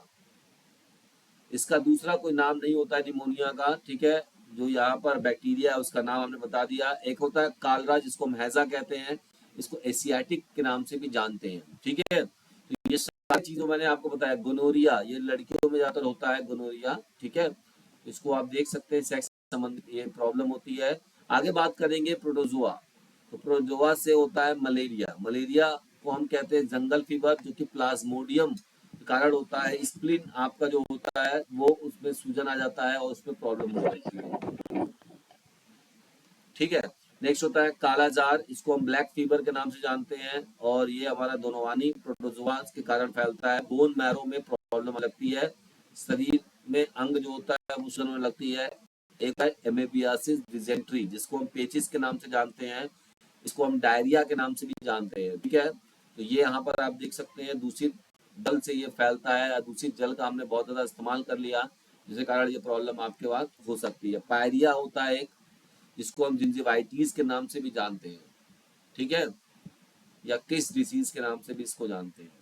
इसका दूसरा कोई नाम नहीं होता है निमोनिया का, ठीक है। जो यहाँ पर बैक्टीरिया है उसका नाम हमने बता दिया। एक होता है कालरा, जिसको हम हैजा कहते हैं, इसको एशियाटिक के नाम से भी जानते हैं, ठीक है। तो ये सारी चीजों मैंने आपको बताया। गोनोरिया, ये लड़कियों में ज्यादातर होता है गोनोरिया, ठीक है। इसको आप देख सकते हैं, सेक्स संबंधित ये प्रॉब्लम होती है। आगे बात करेंगे प्रोटोजोआ। तो प्रोटोजोआ से होता है मलेरिया। मलेरिया को हम कहते हैं जंगल फीवर, जो कि प्लाज्मोडियम कारण होता है। स्प्लिन आपका जो होता है वो उसमें सूजन आ जाता है और उसमें प्रॉब्लम हो जाती है, ठीक है। नेक्स्ट होता है कालाजार, इसको हम ब्लैक फीवर के नाम से जानते हैं, और ये हमारा दोनोवानी प्रोटोजोआ के कारण फैलता है। बोन मैरो में प्रॉब्लम लगती है, शरीर में अंग जो होता है वो में लगती है। एक है एमेबियासिस डिजेंट्री, जिसको हम पेचिस के नाम से जानते हैं, इसको हम डायरिया के नाम से भी जानते हैं, ठीक है। तो ये यहाँ पर आप देख सकते हैं दूषित जल से ये फैलता है, दूषित जल का हमने बहुत ज्यादा इस्तेमाल कर लिया, जिसके कारण ये प्रॉब्लम आपके पास हो सकती है। पायरिया होता है एक, जिसको हम जिंजिवाइटिस के नाम से भी जानते हैं, ठीक है, या किस डिसीज के नाम से भी इसको जानते हैं।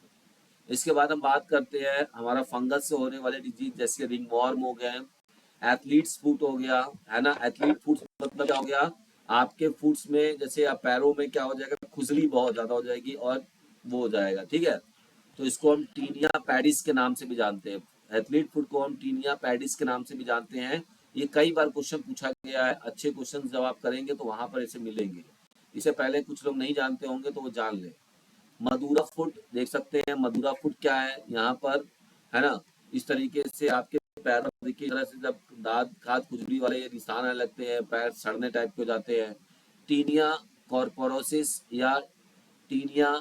इसके बाद हम बात करते हैं हमारा फंगस से होने वाले डिजीज, जैसे रिंगवॉर्म हो गए, एथलीट्स फुट हो गया, है ना। एथलीट फुट मतलब क्या हो गया, आपके फुट्स में जैसे आप पैरों में क्या हो जाएगा, खुजली बहुत ज्यादा हो जाएगी और वो हो जाएगा, ठीक है। तो इसको हम टीनिया पैडिस के नाम से भी जानते हैं। एथलीट फुट को हम टीनिया पैडिस के नाम से भी जानते हैं। ये कई बार क्वेश्चन पूछा गया है, अच्छे क्वेश्चन जब आप करेंगे तो वहां पर इसे मिलेंगे। इसे पहले कुछ लोग नहीं जानते होंगे तो वो जान ले। मदुरा फुट देख सकते हैं, मदुरा फुट क्या है यहाँ पर, है ना। इस तरीके से आपके पैर में देखिए, तरह से जब दांत खाद खुजली वाले निशान आने लगते हैं, पैर सड़ने टाइप के हो जाते हैं। टीनिया कॉर्पोरोसिस या टीनिया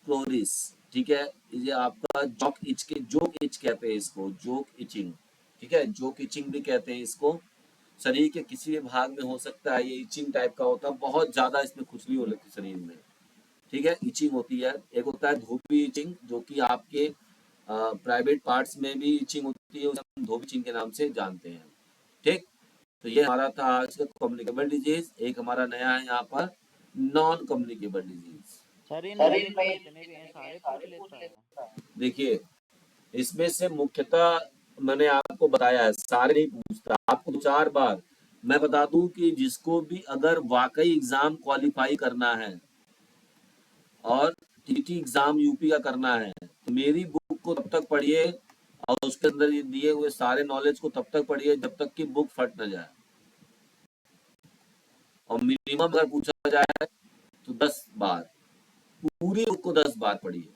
क्लोरिस, ठीक है। ये आपका जोक इच के जोक इच कहते हैं इसको, जोक इचिंग, ठीक है, जोक इचिंग भी कहते हैं इसको। शरीर के किसी भी भाग में हो सकता है, ये इचिंग टाइप का होता है, बहुत ज्यादा इसमें खुजली हो लगती है शरीर में, ठीक है, इचिंग होती है। एक होता है धोबी इचिंग, जो कि आपके प्राइवेट पार्ट्स में भी इचिंग होती है, उसे हम धोबी इचिंग के नाम से जानते हैं, ठीक। तो ये हमारा था आज का कम्युनिकेबल डिजीज। एक हमारा नया है यहाँ पर नॉन कम्युनिकेबल डिजीज। सर इनमें ये जितने भी हैं सारे पूछ लेता है? देखिए, इसमें से मुख्यतः मैंने आपको बताया है, सारे नहीं पूछता, आपको 4 बार मैं बता दूं कि जिसको भी अगर वाकई एग्जाम क्वालिफाई करना है और टीटी एग्जाम यूपी का करना है, तो मेरी बुक को तब तक पढ़िए और उसके अंदर ये दिए हुए सारे नॉलेज को तब तक पढ़िए जब तक कि बुक फट न जाए। और मिनिमम अगर पूछा जाए तो 10 बार, पूरी बुक को 10 बार पढ़िए।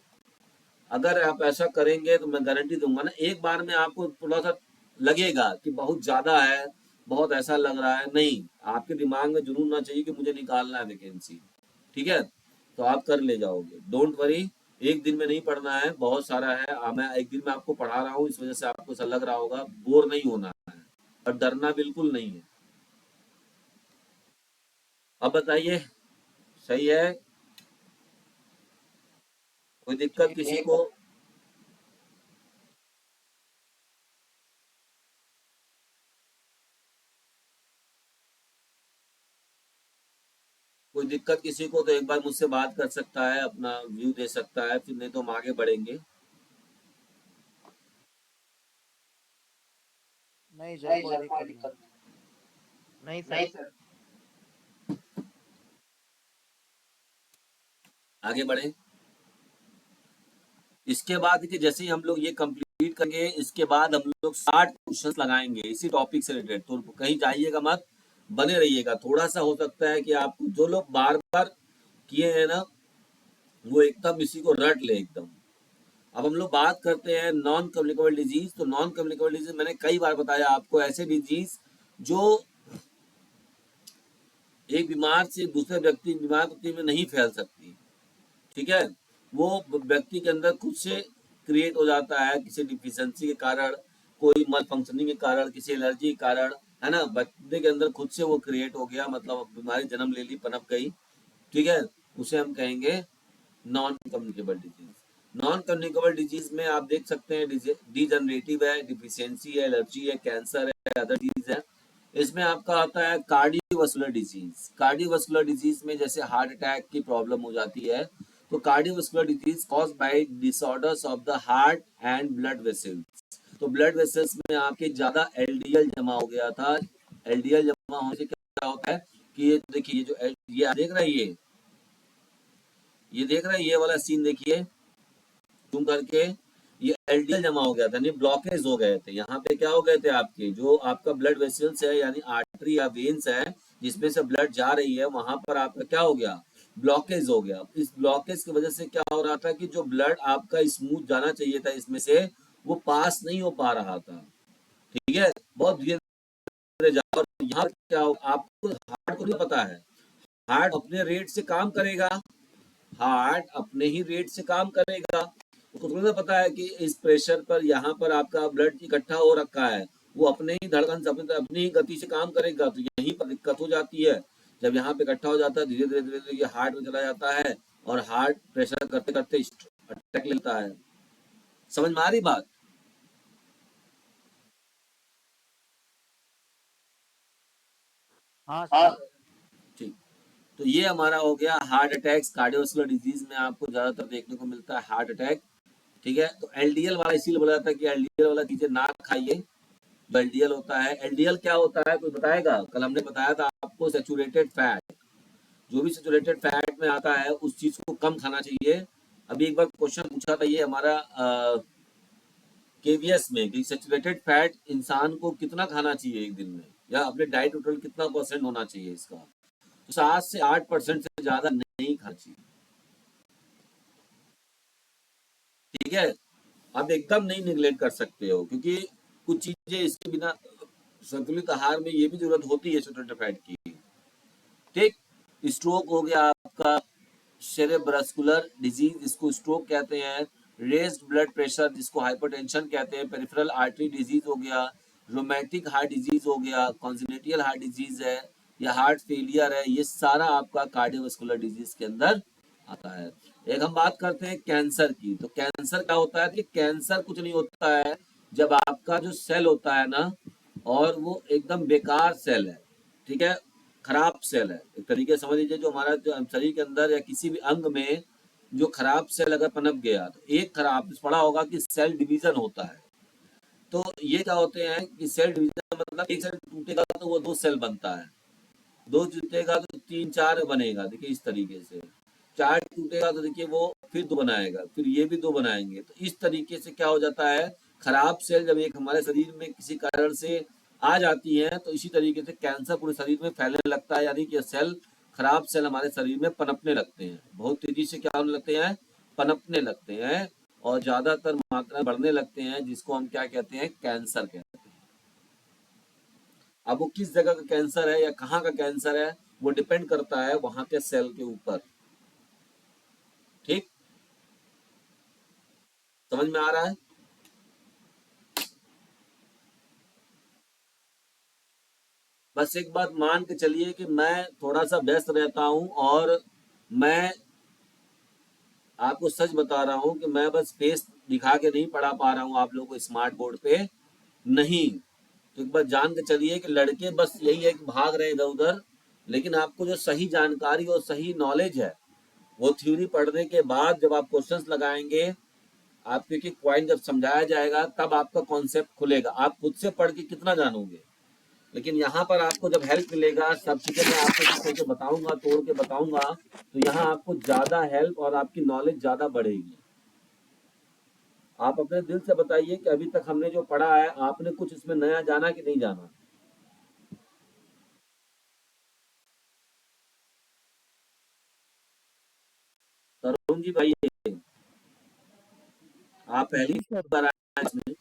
अगर आप ऐसा करेंगे तो मैं गारंटी दूंगा ना, एक बार में आपको थोड़ा सा लगेगा कि बहुत ज्यादा है, बहुत ऐसा लग रहा है, नहीं, आपके दिमाग में जुनून ना चाहिए कि मुझे निकालना है वैकेंसी, ठीक है। तो आप कर ले जाओगे, डोंट वरी। एक दिन में नहीं पढ़ना है, बहुत सारा है। मैं एक दिन में आपको पढ़ा रहा हूँ, इस वजह से आपको ऐसा लग रहा होगा, बोर नहीं होना है और डरना बिल्कुल नहीं है। अब बताइए, सही है, कोई दिक्कत किसी को? कोई दिक्कत किसी को तो एक बार मुझसे बात कर सकता है, अपना व्यू दे सकता है, फिर नहीं तो हम आगे बढ़ेंगे। नहीं सर कोई दिक्कत नहीं। नहीं सर। आगे बढ़े। इसके बाद कि जैसे ही हम लोग ये कंप्लीट करेंगे, इसके बाद हम लोग 60 क्वेश्चन लगाएंगे इसी टॉपिक से रिलेटेड, तो कहीं जाइएगा मत, बने रहिएगा। थोड़ा सा हो सकता है कि आपको जो लोग बार बार किए हैं ना, वो एकदम इसी को रट ले एकदम। अब हम लोग बात करते हैं नॉन कम्युनिकेबल डिजीज। तो नॉन कम्युनिकेबल डिजीज मैंने कई बार बताया आपको, ऐसे डिजीज जो एक बीमार से दूसरे व्यक्ति में नहीं फैल सकती, ठीक है। वो व्यक्ति के अंदर खुद से क्रिएट हो जाता है, किसी डिफिशियंसी के कारण, कोई मल फंक्शनिंग के कारण, किसी एलर्जी के कारण, है ना। बच्चे के अंदर खुद से वो क्रिएट हो गया, मतलब बीमारी जन्म ले ली, पनप गई, ठीक है। उसे हम कहेंगे non communicable disease. Non communicable disease में आप देख सकते हैं डिजनरेटिव है, डिफिशियंसी है, एलर्जी है, कैंसर है, अदर डिजीज है। इसमें आपका आता है कार्डियोवास्कुलर डिजीज। कार्डियोवास्कुलर डिजीज में जैसे हार्ट अटैक की प्रॉब्लम हो जाती है, तो cardiovascular disease cause by disorders of the heart and blood vessels. तो ब्लड वेसल्स में आपके ज्यादा एलडीएल जमा हो गया था। एलडीएल जमा होने से क्या होता है कि ये देखिए, ये जो ये देख रहा है, ये देख रहा है, ये वाला सीन देखिए तुम करके, ये एलडीएल जमा हो गया था, यानी ब्लॉकेज हो गए थे। यहाँ पे क्या हो गए थे, आपके जो आपका ब्लड वेसल्स है, यानी आर्टरी या वेन्स है, जिसमें से ब्लड जा रही है, वहां पर आपका क्या हो गया, ब्लॉकेज हो गया। इस ब्लॉकेज की वजह से क्या हो रहा था कि जो ब्लड आपका स्मूथ जाना चाहिए था इसमें से, वो पास नहीं हो पा रहा था, ठीक है, बहुत धीरे धीरे जा। और यहाँ क्या हो, आपको हार्ट को नहीं पता है, हार्ट अपने रेट से काम करेगा, हार्ट अपने ही रेट से काम करेगा। उसको थोड़ा सा पता है कि इस प्रेशर पर यहाँ पर आपका ब्लड इकट्ठा हो रखा है, वो अपने ही धड़कन से अपनी ही गति से काम करेगा। तो यहीं पर दिक्कत हो जाती है, जब यहाँ पे इकट्ठा हो जाता है धीरे धीरे धीरे धीरे ये हार्ट में चला जाता है और हार्ट प्रेशर करते करते अटैक लेता है। समझ में आ रही बात? हाँ हाँ सर। ठीक। तो ये हमारा हो गया हार्ट अटैक्स। कार्डियोवास्कुलर डिजीज में आपको ज्यादातर देखने को मिलता है हार्ट अटैक। ठीक है, तो एलडीएल वाला इसीलिए बोला जाता है कि एलडीएल वाला चीजें ना खाइए। जो एलडीएल होता है, एलडीएल क्या होता है कोई बताएगा? कल हमने बताया था आपको, सेचुरेटेड फैट। जो भी सेचुरेटेड फैट में आता है उस चीज को कम खाना चाहिए। अभी एक बार क्वेश्चन पूछा था ये हमारा केवीएस में कि सेचुरेटेड फैट इंसान को कितना खाना चाहिए एक दिन में, या अपने डाइट टोटल कितना परसेंट होना चाहिए इसका? तो 7 से 8% से ज्यादा नहीं खाना चाहिए। ठीक है, आप एकदम नहीं निगलेक्ट कर सकते हो, क्योंकि कुछ चीजें इसके बिना संतुलित आहार में ये भी जरूरत होती है सेचुरेटेड फैट की। ठीक, स्ट्रोक हो गया आपका, सेरेब्रस्कुलर डिजीज जिसको स्ट्रोक कहते हैं, रेज्ड ब्लड प्रेशर जिसको हाइपरटेंशन कहते हैं, पेरिफेरल आर्टरी डिजीज हो गया, रोमैटिक हार्ट डिजीज हो गया, कॉन्जेनिटल हार्ट डिजीज है, या हार्ट फेलियर है, ये सारा आपका कार्डियोवास्कुलर डिजीज के अंदर आता है। एक हम बात करते हैं कैंसर की। तो कैंसर क्या होता है कि कैंसर कुछ नहीं होता है, जब आपका जो सेल होता है ना, और वो एकदम बेकार सेल है, ठीक है, खराब सेल है, एक तरीके से समझ लीजिए, जो हमारा जो शरीर के अंदर या किसी भी अंग में जो खराब सेल अगर पनप गया, तो एक खराब पड़ा होगा कि सेल डिवीजन होता है। तो ये क्या होते हैं कि सेल डिवीजन मतलब एक सेल टूटेगा तो वो 2 सेल बनता है, 2 टूटेगा तो 3 4 बनेगा, देखिए इस तरीके से, 4 टूटेगा तो देखिए वो फिर 2 बनाएगा, फिर ये भी 2 बनाएंगे। तो इस तरीके से क्या हो जाता है, खराब सेल जब एक हमारे शरीर में किसी कारण से आ जाती है, तो इसी तरीके से कैंसर पूरे शरीर में फैलने लगता है, यानी कि सेल, खराब सेल हमारे शरीर में पनपने लगते हैं, बहुत तेजी से क्या होने लगते हैं, पनपने लगते हैं, और ज्यादातर मात्रा में बढ़ने लगते हैं, जिसको हम क्या कहते हैं, कैंसर कहते हैं। अब वो किस जगह का कैंसर है या कहाँ का कैंसर है, वो डिपेंड करता है वहां के सेल के ऊपर। ठीक, समझ में आ रहा है? बस एक बात मान के चलिए कि मैं थोड़ा सा व्यस्त रहता हूं, और मैं आपको सच बता रहा हूं कि मैं बस फेस दिखा के नहीं पढ़ा पा रहा हूं आप लोगों को स्मार्ट बोर्ड पे, नहीं। तो एक बार जान के चलिए कि लड़के बस यही है कि भाग रहे इधर उधर, लेकिन आपको जो सही जानकारी और सही नॉलेज है, वो थ्योरी पढ़ने के बाद जब आप क्वेश्चंस लगाएंगे, आपको एक एक पॉइंट जब समझाया जाएगा, तब आपका कॉन्सेप्ट खुलेगा। आप खुद से पढ़ के कितना जानोगे, लेकिन यहाँ पर आपको जब हेल्प मिलेगा, सब चीजें मैं आपको कुछ करके बताऊंगा, तोड़ के बताऊंगा, तो यहाँ आपको ज्यादा हेल्प और आपकी नॉलेज ज्यादा बढ़ेगी। आप अपने दिल से बताइए कि अभी तक हमने जो पढ़ा है, आपने कुछ इसमें नया जाना कि नहीं जाना? तरुण जी भाई, आप पहली जी सर। बार आए इसमें,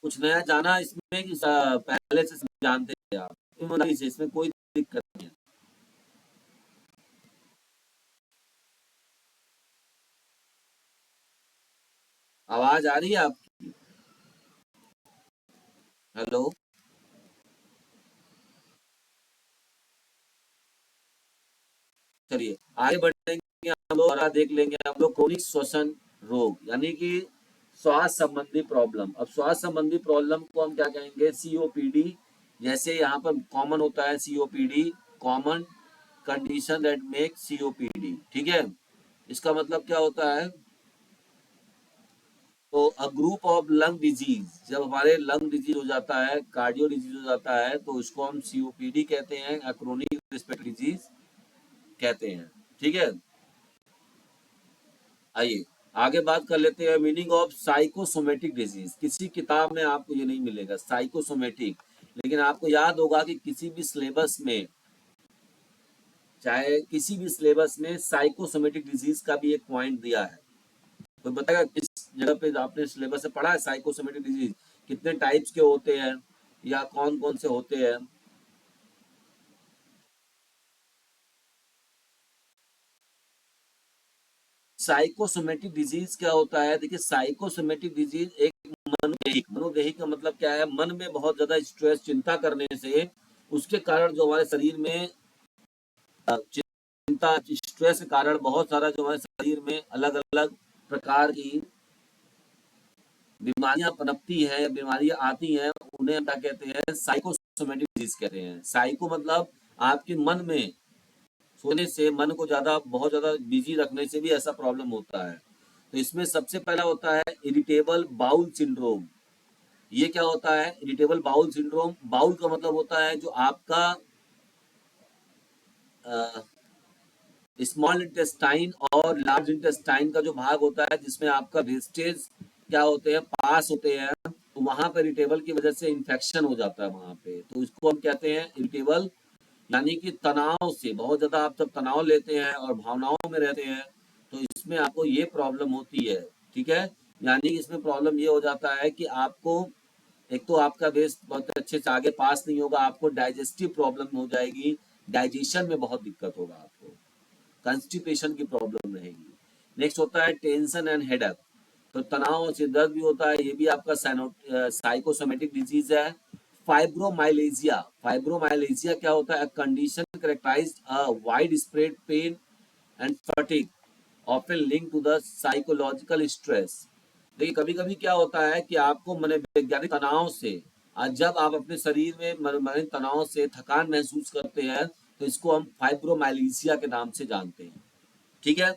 कुछ नया जाना इसमें कि पहले से सब जानते थे आप? ईमानदारी से, इसमें कोई दिक्कत नहीं है। आवाज आ रही है आपकी? हेलो, चलिए आगे बढ़ेंगे हम लोग, और देख लेंगे हम लोग क्रोनिक श्वसन रोग, यानी कि श्वास संबंधी प्रॉब्लम। अब श्वास संबंधी प्रॉब्लम को हम क्या कहेंगे, सीओपीडी। जैसे यहाँ पर कॉमन होता है COPD, common condition that make COPD, ठीक है। इसका मतलब क्या होता है, तो a group of lung disease, जब हमारे लंग डिजीज हो जाता है, कार्डियो डिजीज हो जाता है, तो उसको हम सीओपीडी कहते हैं, क्रोनिक रिस्पिरेटरी डिजीज कहते हैं। ठीक है, आइए आगे बात कर लेते हैं मीनिंग ऑफ साइकोसोमेटिक डिजीज। किसी किताब में आपको ये नहीं मिलेगा साइकोसोमेटिक, लेकिन आपको याद होगा कि किसी भी सिलेबस में, चाहे किसी भी सिलेबस में साइकोसोमेटिक डिजीज का भी एक पॉइंट दिया है। कोई बताएगा किस जगह पे आपने सिलेबस से पढ़ा है साइकोसोमेटिक डिजीज, कितने टाइप्स के होते हैं या कौन कौन से होते हैं? साइकोसोमेटिक डिजीज क्या होता है? देखिए, साइकोसोमेटिक डिजीज एक मनोदेहिक, मनोदेहिक का मतलब क्या है? मन में बहुत ज्यादा स्ट्रेस, चिंता करने से उसके कारण जो हमारे शरीर में चिंता, स्ट्रेस के कारण बहुत सारा जो हमारे शरीर में अलग अलग प्रकार की बीमारियां पनपती है, बीमारियां आती हैं, उन्हें हम क्या कहते हैं? साइकोसोमेटिक डिजीज कहते हैं। साइको मतलब आपके मन में सोने से, मन को ज्यादा, बहुत ज्यादा बिजी रखने से भी ऐसा प्रॉब्लम होता है। तो इसमें सबसे पहला होता है इरिटेबल बाउल सिंड्रोम। ये क्या होता है? इरिटेबल बाउल सिंड्रोम, बाउल का मतलब होता है जो आपका स्मॉल इंटेस्टाइन और लार्ज इंटेस्टाइन का जो भाग होता है, जिसमें आपका वेस्टेज क्या होते हैं? पास होते हैं, तो वहां पर इरिटेबल की वजह से इन्फेक्शन हो जाता है वहां पे, तो इसको हम कहते हैं इरिटेबल। यानी कि तनाव से, बहुत ज्यादा आप जब तनाव लेते हैं और भावनाओं में रहते हैं, तो इसमें आपको ये प्रॉब्लम होती है। ठीक है, यानी कि इसमें प्रॉब्लम ये हो जाता है कि आपको, एक तो आपका वेस्ट बहुत अच्छे से आगे पास नहीं होगा, आपको डाइजेस्टिव प्रॉब्लम हो जाएगी, डाइजेशन में बहुत दिक्कत होगा आपको, कंस्टिपेशन की प्रॉब्लम रहेगी। नेक्स्ट होता है टेंशन एंड हेडेक, तो तनाव और सिरदर्द भी होता है, ये भी आपका साइकोसोमेटिक डिजीज है। फाइब्रोमाइलेजिया, फाइब्रोमाइलेजिया क्या होता है? Condition characterized a wide spread pain and fatigue often link to the psychological stress. देखिए, कभी कभी क्या होता है कि आपको मनोवैज्ञानिक तनाव से, आज जब आप अपने शरीर में मनोवैज्ञानिक तनाव से थकान महसूस करते हैं, तो इसको हम फाइब्रोमाइलेजिया के नाम से जानते हैं। ठीक है,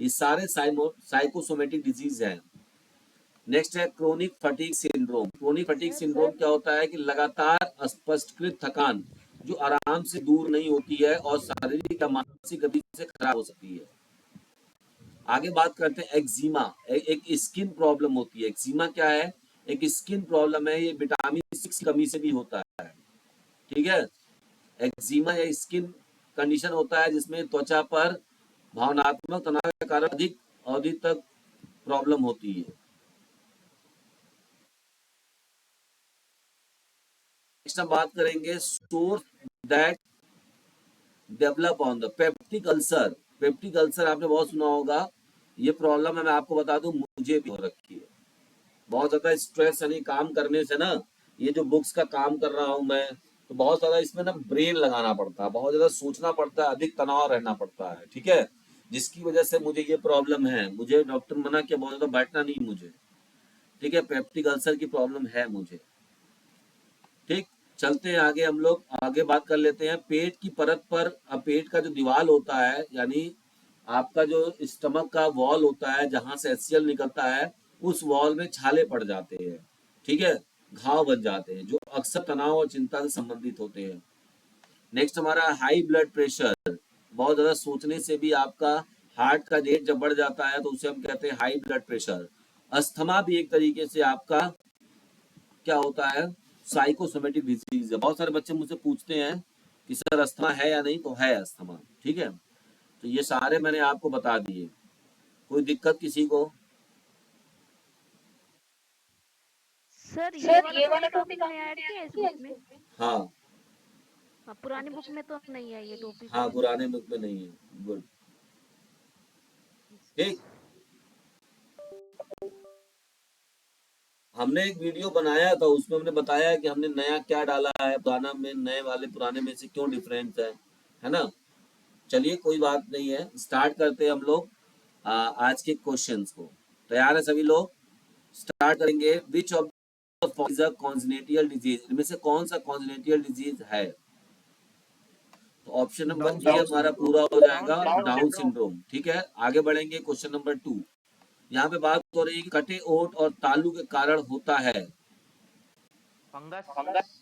ये सारे साइकोसोमेटिक डिजीज हैं। नेक्स्ट है chronic fatigue syndrome. Chronic fatigue syndrome क्या होता है? कि लगातार अस्पष्टकृत थकान जो आराम से दूर नहीं होती है और शारीरिक या मानसिक गति से खराब हो सकती है। आगे बात करते हैं एक्जिमा। एक स्किन प्रॉब्लम होती है। एक्जिमा क्या है? एक स्किन प्रॉब्लम है, ये विटामिन 6 की कमी से भी होता है। ठीक है, एक्जिमा या स्किन कंडीशन होता है जिसमें त्वचा पर भावनात्मक तनाव के कारण अधिक अवधि तक प्रॉब्लम होती है। नेक्स्ट हम बात करेंगे source that develop on the peptic ulcer. Peptic ulcer आपने बहुत सुना होगा, ये प्रॉब्लम है, मैं आपको बता दूं, मुझे भी हो रखी है। बहुत ज्यादा स्ट्रेस यानी काम करने से ना, ये जो बुक्स का काम कर रहा हूं मैं, तो बहुत ज्यादा इसमें ना ब्रेन लगाना पड़ता है, बहुत ज्यादा सोचना पड़ता है, अधिक तनाव रहना पड़ता है। ठीक है, जिसकी वजह से मुझे ये प्रॉब्लम है। मुझे डॉक्टर मना किया बहुत ज्यादा बैठना नहीं मुझे। ठीक है, पेप्टिक अल्सर की प्रॉब्लम है मुझे। ठीक, चलते हैं आगे, हम लोग आगे बात कर लेते हैं पेट की परत पर। अब पेट का जो दीवार होता है, यानी आपका जो स्टमक का वॉल होता है, जहां से एचसीएल निकलता है, उस वॉल में छाले पड़ जाते हैं। ठीक है, घाव बन जाते हैं, जो अक्सर तनाव और चिंता से संबंधित होते हैं। नेक्स्ट हमारा हाई ब्लड प्रेशर। बहुत ज्यादा सोचने से भी आपका हार्ट का रेट जब बढ़ जाता है, तो उसे हम कहते हैं हाई ब्लड प्रेशर। अस्थमा भी एक तरीके से आपका क्या होता है? साइकोसोमेटिक डिजीज है। बहुत सारे बच्चे मुझसे पूछते हैं कि सर अस्थमा है या नहीं, तो है अस्थमा। ठीक है, तो ये सारे मैंने आपको बता दिए। कोई दिक्कत किसी को? सर ये वाला टॉपिक आपने ऐड किया है इस बुक में? हाँ हाँ, पुरानी बुक में तो नहीं है ये टॉपिक। हाँ, पुराने बुक में नहीं है। गुड, ठीक। हमने एक वीडियो बनाया था, उसमें हमने बताया कि हमने नया क्या डाला है, पुराना में, नए वाले पुराने में से क्यों डिफरेंस है ना। चलिए, कोई बात नहीं है, स्टार्ट करते हैं हम लोग आज के क्वेश्चंस को। तैयार है सभी लोग? स्टार्ट करेंगे। विच of the following is a congenital disease? इनमें से कौन सा कॉन्जेनिटल डिजीज है? तो ऑप्शन नंबर ए हमारा पूरा हो जाएगा, डाउन सिंड्रोम। ठीक है, आगे बढ़ेंगे क्वेश्चन नंबर 2। यहाँ पे बात हो रही है कि कटे ओट और तालू के कारण होता है। फंगस।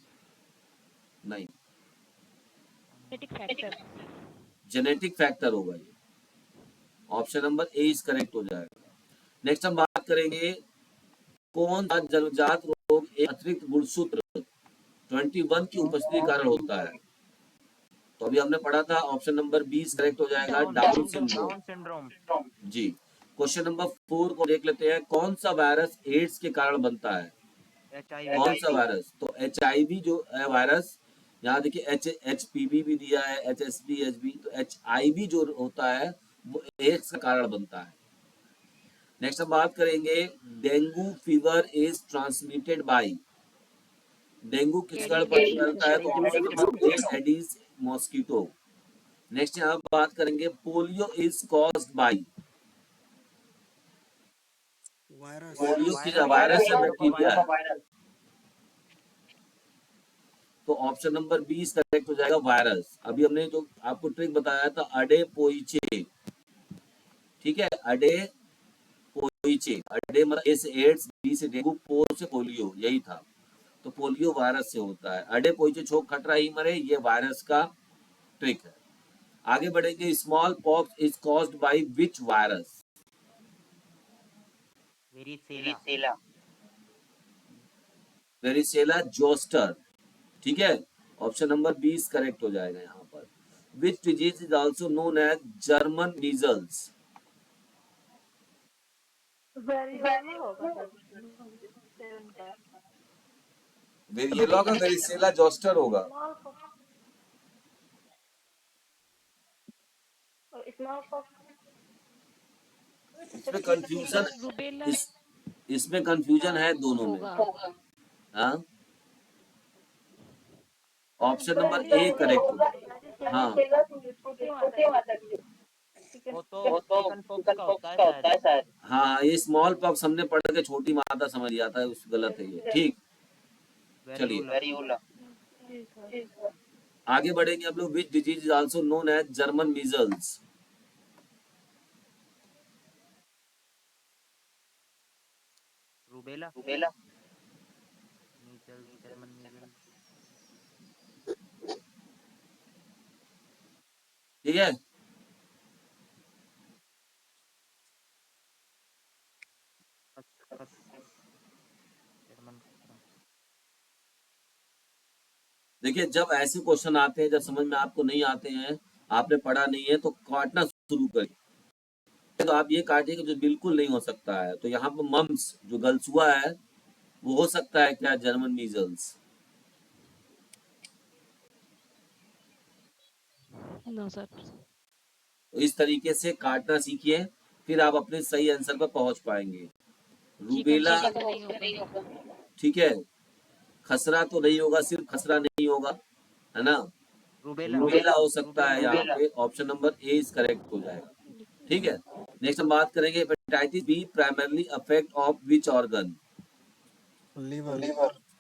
नहीं, जेनेटिक फैक्टर। जेनेटिक फैक्टर होगा ये। Option number A is correct हो जाएगा। नेक्स्ट हम बात करेंगे कौन सा जन्मजात रोग एक अतिरिक्त गुणसूत्र 21 की उपस्थिति के कारण होता है? तो अभी हमने पढ़ा था, ऑप्शन नंबर 20 करेक्ट हो जाएगा, डाउन सिंड्रोम। Down syndrome. जी। क्वेश्चन नंबर 4 को देख लेते हैं। कौन सा वायरस एड्स के कारण बनता है? कौन सा वायरस? तो HIV जो है वायरस, यहाँ देखिए HPV भी दिया है, HSV, HB, तो HIV जो होता है वो एड्स का कारण बनता है। नेक्स्ट हम बात करेंगे dengue fever is transmitted by, dengue किस कारण एडिस फैलता है, तो option Aedes number A mosquito. Aedes mosquito. Next यहाँ बात करेंगे polio is caused bye, virus. Polio किस वायरस या वायरस या बैक्टीरिया का बैक्टीरिया वायरस। है, तो ऑप्शन नंबर बी करेक्ट हो जाएगा वायरस। अभी हमने जो आपको ट्रिक बताया था अडे पोइचे, ठीक है, अडे पोइचे, अडे मतलब ए से एड्स, बी से डेंगू, पो से पोलियो, यही था। तो पोलियो वायरस से होता है। अडे पोइचे छोक खटरा ही मरे, ये वायरस का ट्रिक है। आगे बढ़ेंगे, small pox is caused by which virus, varicella. Varicella zoster, ठीक है, ऑप्शन नंबर 20 करेक्ट हो जाएगा यहाँ पर। Which disease is also known as German measles, variola होगा सर, सेवन का। वेरिएला का वेरिसेला जोस्टर होगा। स्मॉल पॉक्स, स्मॉल पॉक्स इसमें कंफ्यूजन, सर रूबेला इस इसमें कंफ्यूजन है दोनों में। होगा। हाँ, option number A varicella correct तो होगा। हाँ, वेरिसेला तो छोटे माता की चिकन वो तो चिकन पॉक्स का होता है शायद। हाँ, ये स्मॉल पॉक्स हमने पढ़ के छोटी माता समझ लिया था, उस गलत है ये, ठीक। चलिए वेरियोला। जी सर। आगे बढ़ेंगे हम लोग। Which disease is also known as German measles, rubella. Measles, German measles. ठीक है। खस जर्मन खसरा। देखिए, जब ऐसे क्वेश्चन आते हैं, जब समझ में आपको नहीं आते हैं, आपने पढ़ा नहीं है, तो काटना शुरू करिए। तो आप ये काटिए कि जो बिल्कुल नहीं हो सकता है। तो यहाँ पर मम्स जो गलसुआ है, वो हो सकता है क्या जर्मन मीजल्स? No sir. तो इस तरीके से काटना सीखिए, फिर आप अपने सही आंसर पर पहुंच पाएंगे। चिकन रूबेला, पॉक्स नहीं होगा। ठीक है, खसरा तो नहीं होगा, सिर्फ खसरा नहीं होगा, है ना, रूबेला। रूबेला हो सकता है। रूबेला। यहाँ पे option number A is correct हो जाएगा, ठीक है। नेक्स्ट हम बात करेंगे hepatitis B primarily affect of which organ, liver.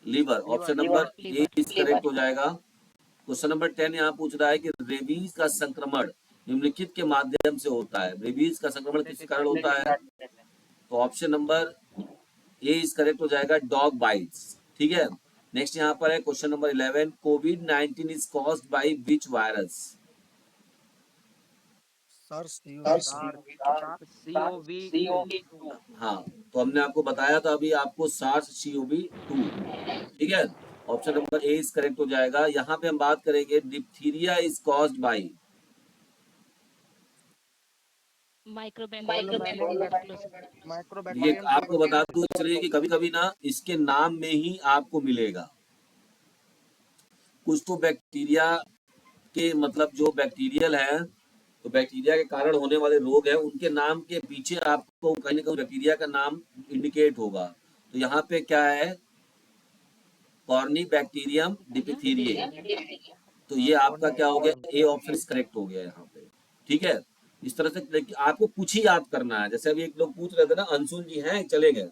Liver, option liver. Number A liver. Is correct हो जाएगा। क्वेश्चन नंबर 10 यहाँ पूछ रहा है कि रेबीज का संक्रमण निम्नलिखित के माध्यम से होता है। रेबीज का संक्रमण कुत्ते किस से कारण काटने होता से। है, तो option number A is correct हो जाएगा, डॉग बाइट्स, ठीक है। नेक्स्ट यहाँ पर है क्वेश्चन नंबर 11, कोविड-19 is caused by which virus, SARS CoV 2। SARS CoV-2। हाँ, तो हमने आपको बताया था अभी आपको SARS-CoV-2, ठीक है, option number A is correct हो जाएगा। यहाँ पे हम बात करेंगे diphtheria is caused bye, mycobacterium ये माइक्रोबैक्टीरियम आपको बता ट्यूबरक्लोसिस। दूं, चलिए कि कभी कभी ना इसके नाम में ही आपको मिलेगा। कुछ तो बैक्टीरिया के मतलब जो बैक्टीरियल है, तो बैक्टीरिया के कारण होने वाले रोग है, उनके नाम के पीछे आपको कहीं ना कहीं बैक्टीरिया का नाम इंडिकेट होगा। तो यहाँ पे क्या है, कॉर्नी बैक्टीरियम डिप्थीरिये, तो ये आपका क्या हो गया, ए ऑप्शन करेक्ट हो गया यहाँ पे, ठीक है। इस तरह से आपको कुछ ही याद करना है। जैसे अभी एक लोग पूछ रहे थे ना, अंशुल जी हैं चले गए,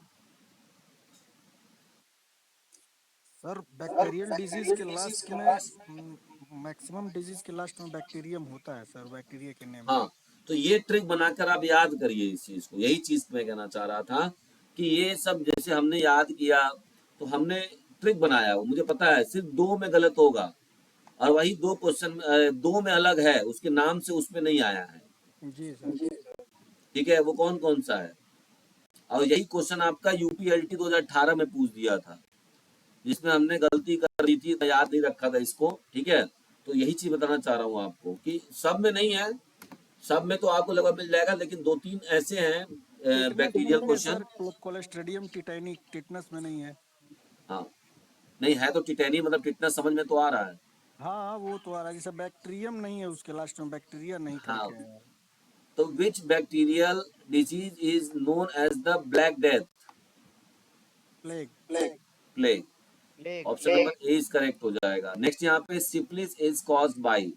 सर बैक्टीरियल डिजीज के लास्ट में मैक्सिमम डिजीज के लास्ट में बैक्टीरियम होता है सर, बैक्टीरिया के नेम में। हाँ, तो ये ट्रिक बनाकर आप याद करिए इस चीज को। यही चीज मैं कहना चाह रहा था कि ये सब जैसे हमने याद किया, तो हमने ट्रिक बनाया, वो मुझे पता है सिर्फ दो में गलत होगा, और वही दो क्वेश्चन दो में अलग है, उसके नाम से उसमें नहीं आया है, जी सर। ठीक है, वो कौन कौन सा है। और यही क्वेश्चन आपका यूपीएलटी 2018 में पूछ दिया था, जिसमें हमने गलती कर दी थी, मैं याद नहीं रखा था इसको, ठीक है। तो यही चीज बताना चाह रहा हूँ आपको कि सब में नहीं है, सब में तो आपको लगभग मिल जाएगा, लेकिन दो तीन ऐसे हैं टिटनस में बैक्टीरियल नहीं है क्वेश्चन। सर, कोलेस्ट्रेडियम टिटैनिक टिटनस में नहीं है। हाँ, नहीं है तो टिटेनी मतलब टिटनस समझ में तो आ रहा है। हाँ हाँ, वो तो आ रहा है, जैसे बैक्टीरियम नहीं है उसके लास्ट में, बैक्टीरिया नहीं हाँ, करके है। तो which bacterial disease is known as the Black Death? Plague. Plague. Plague. Option number A is correct हो जाएगा। नेक्स्ट यहाँ पे syphilis is caused by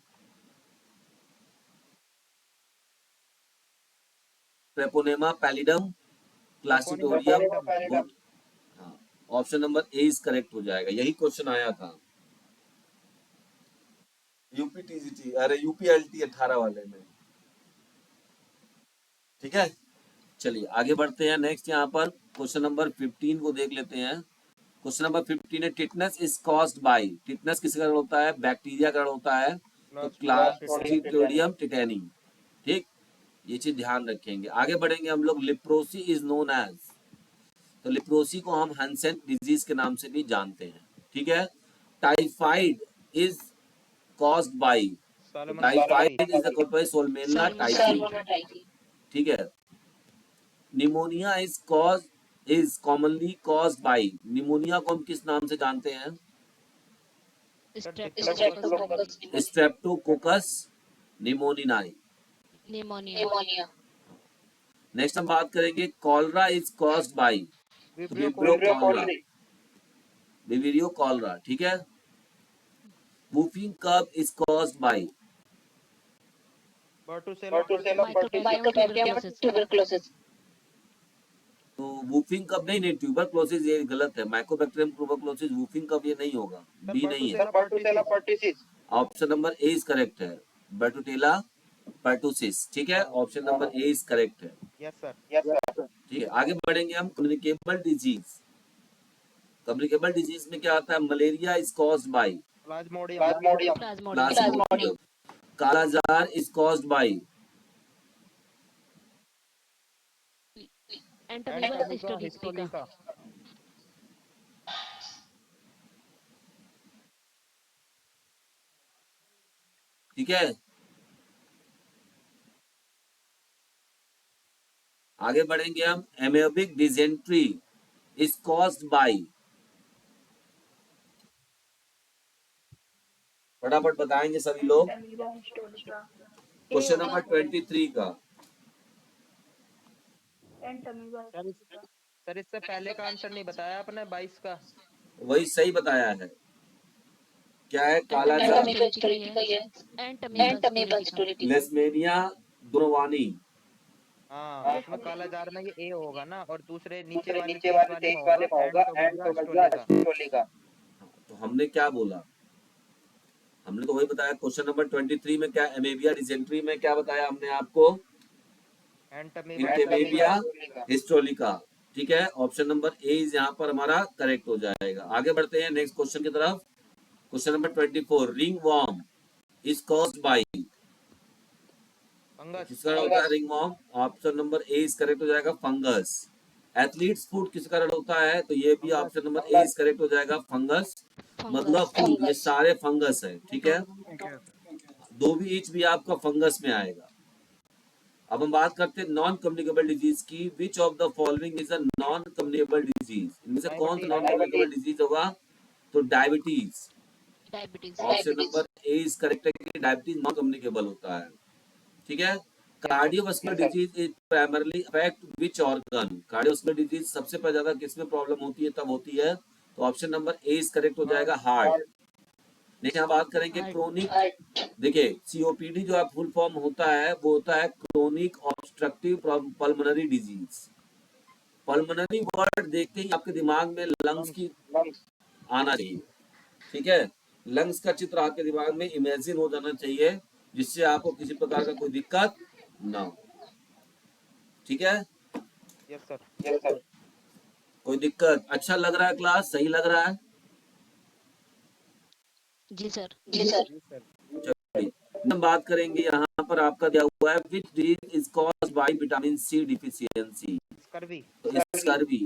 Treponema pallidum, Clostridium, pallidum. हाँ, option number A is correct हो जाएगा। यही question आया था यूपीटीजीटी, अरे यूपीएलटी 18 वाले में। ठीक है, चलिए आगे बढ़ते हैं। नेक्स्ट यहाँ पर क्वेश्चन नंबर 15 को देख लेते हैं। क्वेश्चन नंबर 15 है tetanus is caused bye, tetanus किसके कारण होता है? बैक्टीरिया कारण होता है, तो क्लास्ट्रिडियम टिटेनी। ठीक, ये चीज ध्यान रखेंगे। आगे बढ़ेंगे हम लोग। लिप्रोसी इज नोन एज, तो लिप्रोसी को हम हंसेन डिजीज के नाम से भी जानते हैं। ठीक है, typhoid is caused by, typhoid is the caused by Salmonella typhi. ठीक है, pneumonia is commonly caused by, pneumonia को हम किस नाम से जानते हैं? स्ट्रेप्टोकोकस निमोनियाई। निमोनिया। नेक्स्ट हम बात करेंगे कॉलरा इज कॉज्ड बाय, तो विब्रियो कॉलरा। ठीक है, whooping cough is caused by, mycobacterium tuberculosis. तो वूफिंग कफ नहीं, नहीं ट्यूबरक्लोसिस ये गलत है। माइकोबैक्टीरियम ट्यूबरक्लोसिस वूफिंग कफ ये नहीं होगा, बी नहीं है। Option number A is correct है, बर्टुटेला पर्टुसिस। ठीक है, option number A is correct है। Yes sir. ठीक है, आगे बढ़ेंगे हम। कम्युनिकेबल डिजीज, कम्युनिकेबल डिजीज में क्या आता है? Malaria is caused by plasmodium, kala-azar is caused by entamoeba historica. ठीक है, आगे बढ़ेंगे हम। Amoebic dysentery is caused by, फटाफट बताएंगे सभी लोग। क्वेश्चन नंबर 23 का सर इससे पहले का आंसर नहीं बताया आपने 22 का। वही सही बताया है। क्या है? कालाजार, लेस्मेनिया दुर्वानी। हाँ, उसमें काला जार में ये ए होगा ना, और दूसरे नीचे वाले 23 वाले में होगा एंटोमीबा हिस्टोरिका। तो हमने क्या बोला? हमने तो वही बताया। क्वेश्चन नंबर 23 में क्या, एमेबिया डिजेंट्री में क्या बताया हमने आपको? एंटोमीबिया हिस्टोरिका। ठीक है, ऑप्शन नंबर ए इज यहाँ पर हमारा करेक्ट हो जाएगा। आगे बढ़ते हैं नेक्स्ट क्वेश्चन की तरफ। Question number 24, ringworm is caused by, किसका होता है ringworm? Option number A is correct हो जाएगा, फंगस। एथलीट्स फूड किस कारण होता है? तो ये भी option number A is correct हो जाएगा, फंगस। मतलब फूड, ये सारे फंगस है। ठीक है, दो भी ईच भी आपका फंगस में आएगा। अब हम बात करते हैं नॉन कम्युनिकेबल डिजीज की। विच of the following is a non communicable disease? इनमें से कौन सा नॉन कम्युनिकेबल डिजीज होगा? तो diabetes. Option number A is correct है कि डायबिटीज नॉन कम्युनिकेबल होता है। ठीक है, cardiovascular disease is primarily affect which organ? Cardiovascular disease सबसे ज्यादा किसमें प्रॉब्लम होती है, तब होती है, तो option number A is correct हो जाएगा, हार्ट। नेक्स्ट यहाँ बात करेंगे क्रोनिक। देखिए सीओपीडी जो है फुल फॉर्म होता है, वो होता है chronic obstructive pulmonary disease. Pulmonary word देखते ही आपके दिमाग में लंग्स की आना चाहिए। ठीक है, लंग्स का चित्र आपके दिमाग में इमेजिन हो जाना चाहिए, जिससे आपको किसी प्रकार का कोई दिक्कत ना हो। ठीक है, यस सर। कोई दिक्कत? अच्छा लग रहा है क्लास? सही लग रहा है? जी सर। चलिए हम बात करेंगे। यहाँ पर आपका दिया हुआ है which disease is caused by vitamin C deficiency? Scurvy.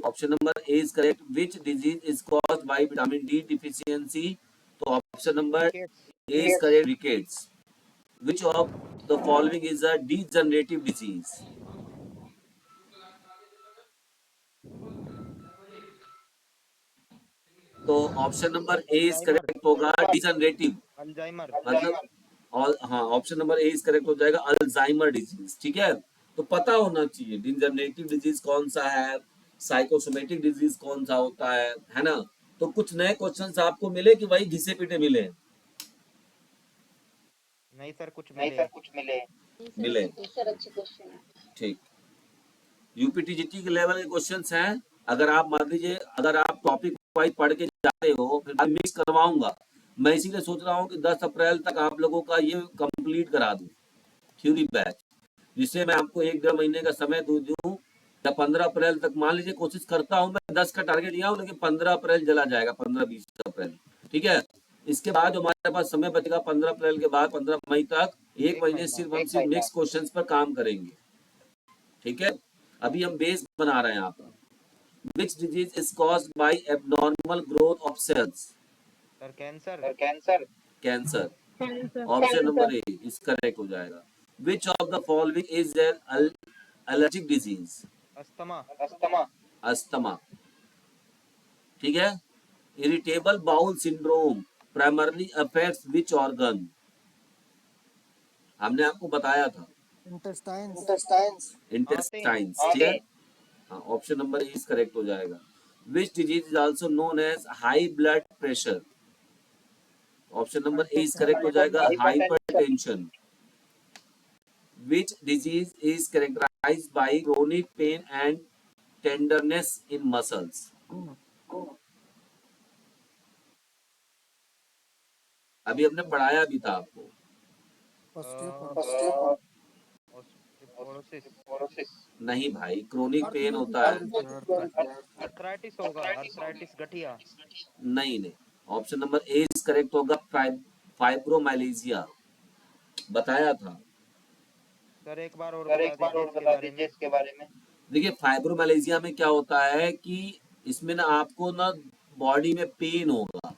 Option number A is correct. Which disease is caused by vitamin D deficiency? तो option number A is correct, rickets. Which of the following is a degenerative disease? तो option number A is correct होगा, degenerative. Alzheimer. मतलब और हाँ, option number A is correct हो जाएगा, Alzheimer disease. ठीक है, तो पता होना चाहिए डिजनरेटिव डिजीज कौन सा है, साइकोसोमेटिक डिजीज कौन सा होता है ना। तो कुछ नए क्वेश्चंस आपको मिले कि वही घिसे पिटे मिले? नहीं सर कुछ नहीं मिले। सर कुछ मिले। मिले, सर अच्छे क्वेश्चन है। ठीक। यूपीटीजीटी के लेवल के क्वेश्चंस हैं। अगर आप मान लीजिए, अगर आप टॉपिक वाइज पढ़ के जाते हो, फिर मैं मिक्स करवाऊंगा। मैं इसीलिए सोच रहा हूँ कि 10 अप्रैल तक आप लोगों का ये कंप्लीट करा दूं थ्योरी बैच, जिससे मैं आपको 1-1.5 महीने का समय दूं। या 15 अप्रैल तक, मान लीजिए कोशिश करता हूँ मैं 10 का टारगेट लिया हूँ, लेकिन 15 अप्रैल चला जाएगा, 15-20 अप्रैल। ठीक है, इसके बाद जो हमारे पास समय बचेगा 15 अप्रैल के बाद 15 मई तक, एक एक महीने महीना। सिर्फ हम सिर्फ मिक्स क्वेश्चंस पर काम करेंगे। ठीक है, अभी हम बेस बना रहे हैं यहाँ पर। Which disease is caused by abnormal growth of cells? Sir cancer. Sir cancer. Cancer. Cancer. Option number A is correct हो जाएगा। Which of the following is an allergic disease? Asthma. Asthma. Asthma. ठीक है, irritable bowel syndrome primarily affects which organ? हमने आपको बताया था, intestines. Intestines. Intestines. ठीक है, हाँ, option number A is correct हो जाएगा। Which disease is also known as high blood pressure? Option number A is correct हो जाएगा, hypertension. Which disease is characterized by chronic pain and tenderness in muscles? अभी हमने पढ़ाया भी था आपको। ऑस्टियोपोरोसिस। नहीं भाई, क्रोनिक पेन होता है। अर्थराइटिस होगा, अर्थराइटिस गठिया। नहीं नहीं, option number A is correct होगा, फाइब्रोमाइलेजिया। बताया था। सर एक बार और सर बता एक बार दीजिए और इसके बता बारे दीजिए में। इसके बारे में। देखिए, फाइब्रोमाइलेजिया में क्या होता है कि इसमें ना आपको ना बॉडी में पेन होगा।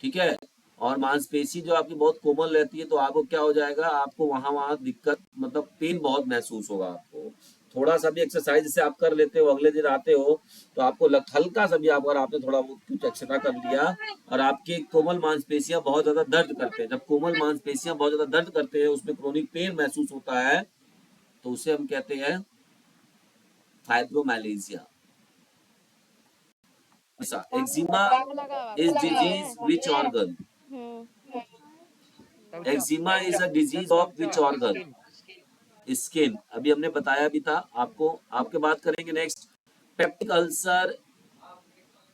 ठीक है, और मांसपेशी जो आपकी बहुत कोमल रहती है, तो आपको क्या हो जाएगा, आपको वहां वहां दिक्कत, मतलब पेन बहुत महसूस होगा आपको। थोड़ा सा भी एक्सरसाइज जैसे आप कर लेते हो, अगले दिन आते हो तो आपको हल्का सा भी अगर आपने थोड़ा कुछ एक्स्ट्रा कर लिया, और आपके कोमल मांसपेशियां बहुत ज्यादा दर्द करते हैं, जब कोमल मांसपेशियां बहुत ज्यादा दर्द करते हैं, उसमें क्रोनिक पेन महसूस होता है, तो उसे हम कहते हैं fibromyalgia. Eczema is disease which organ? Eczema is a disease of which organ? Skin. Skin. अभी हमने बताया भी था आपको, आपके बात करेंगे next. Peptic ulcer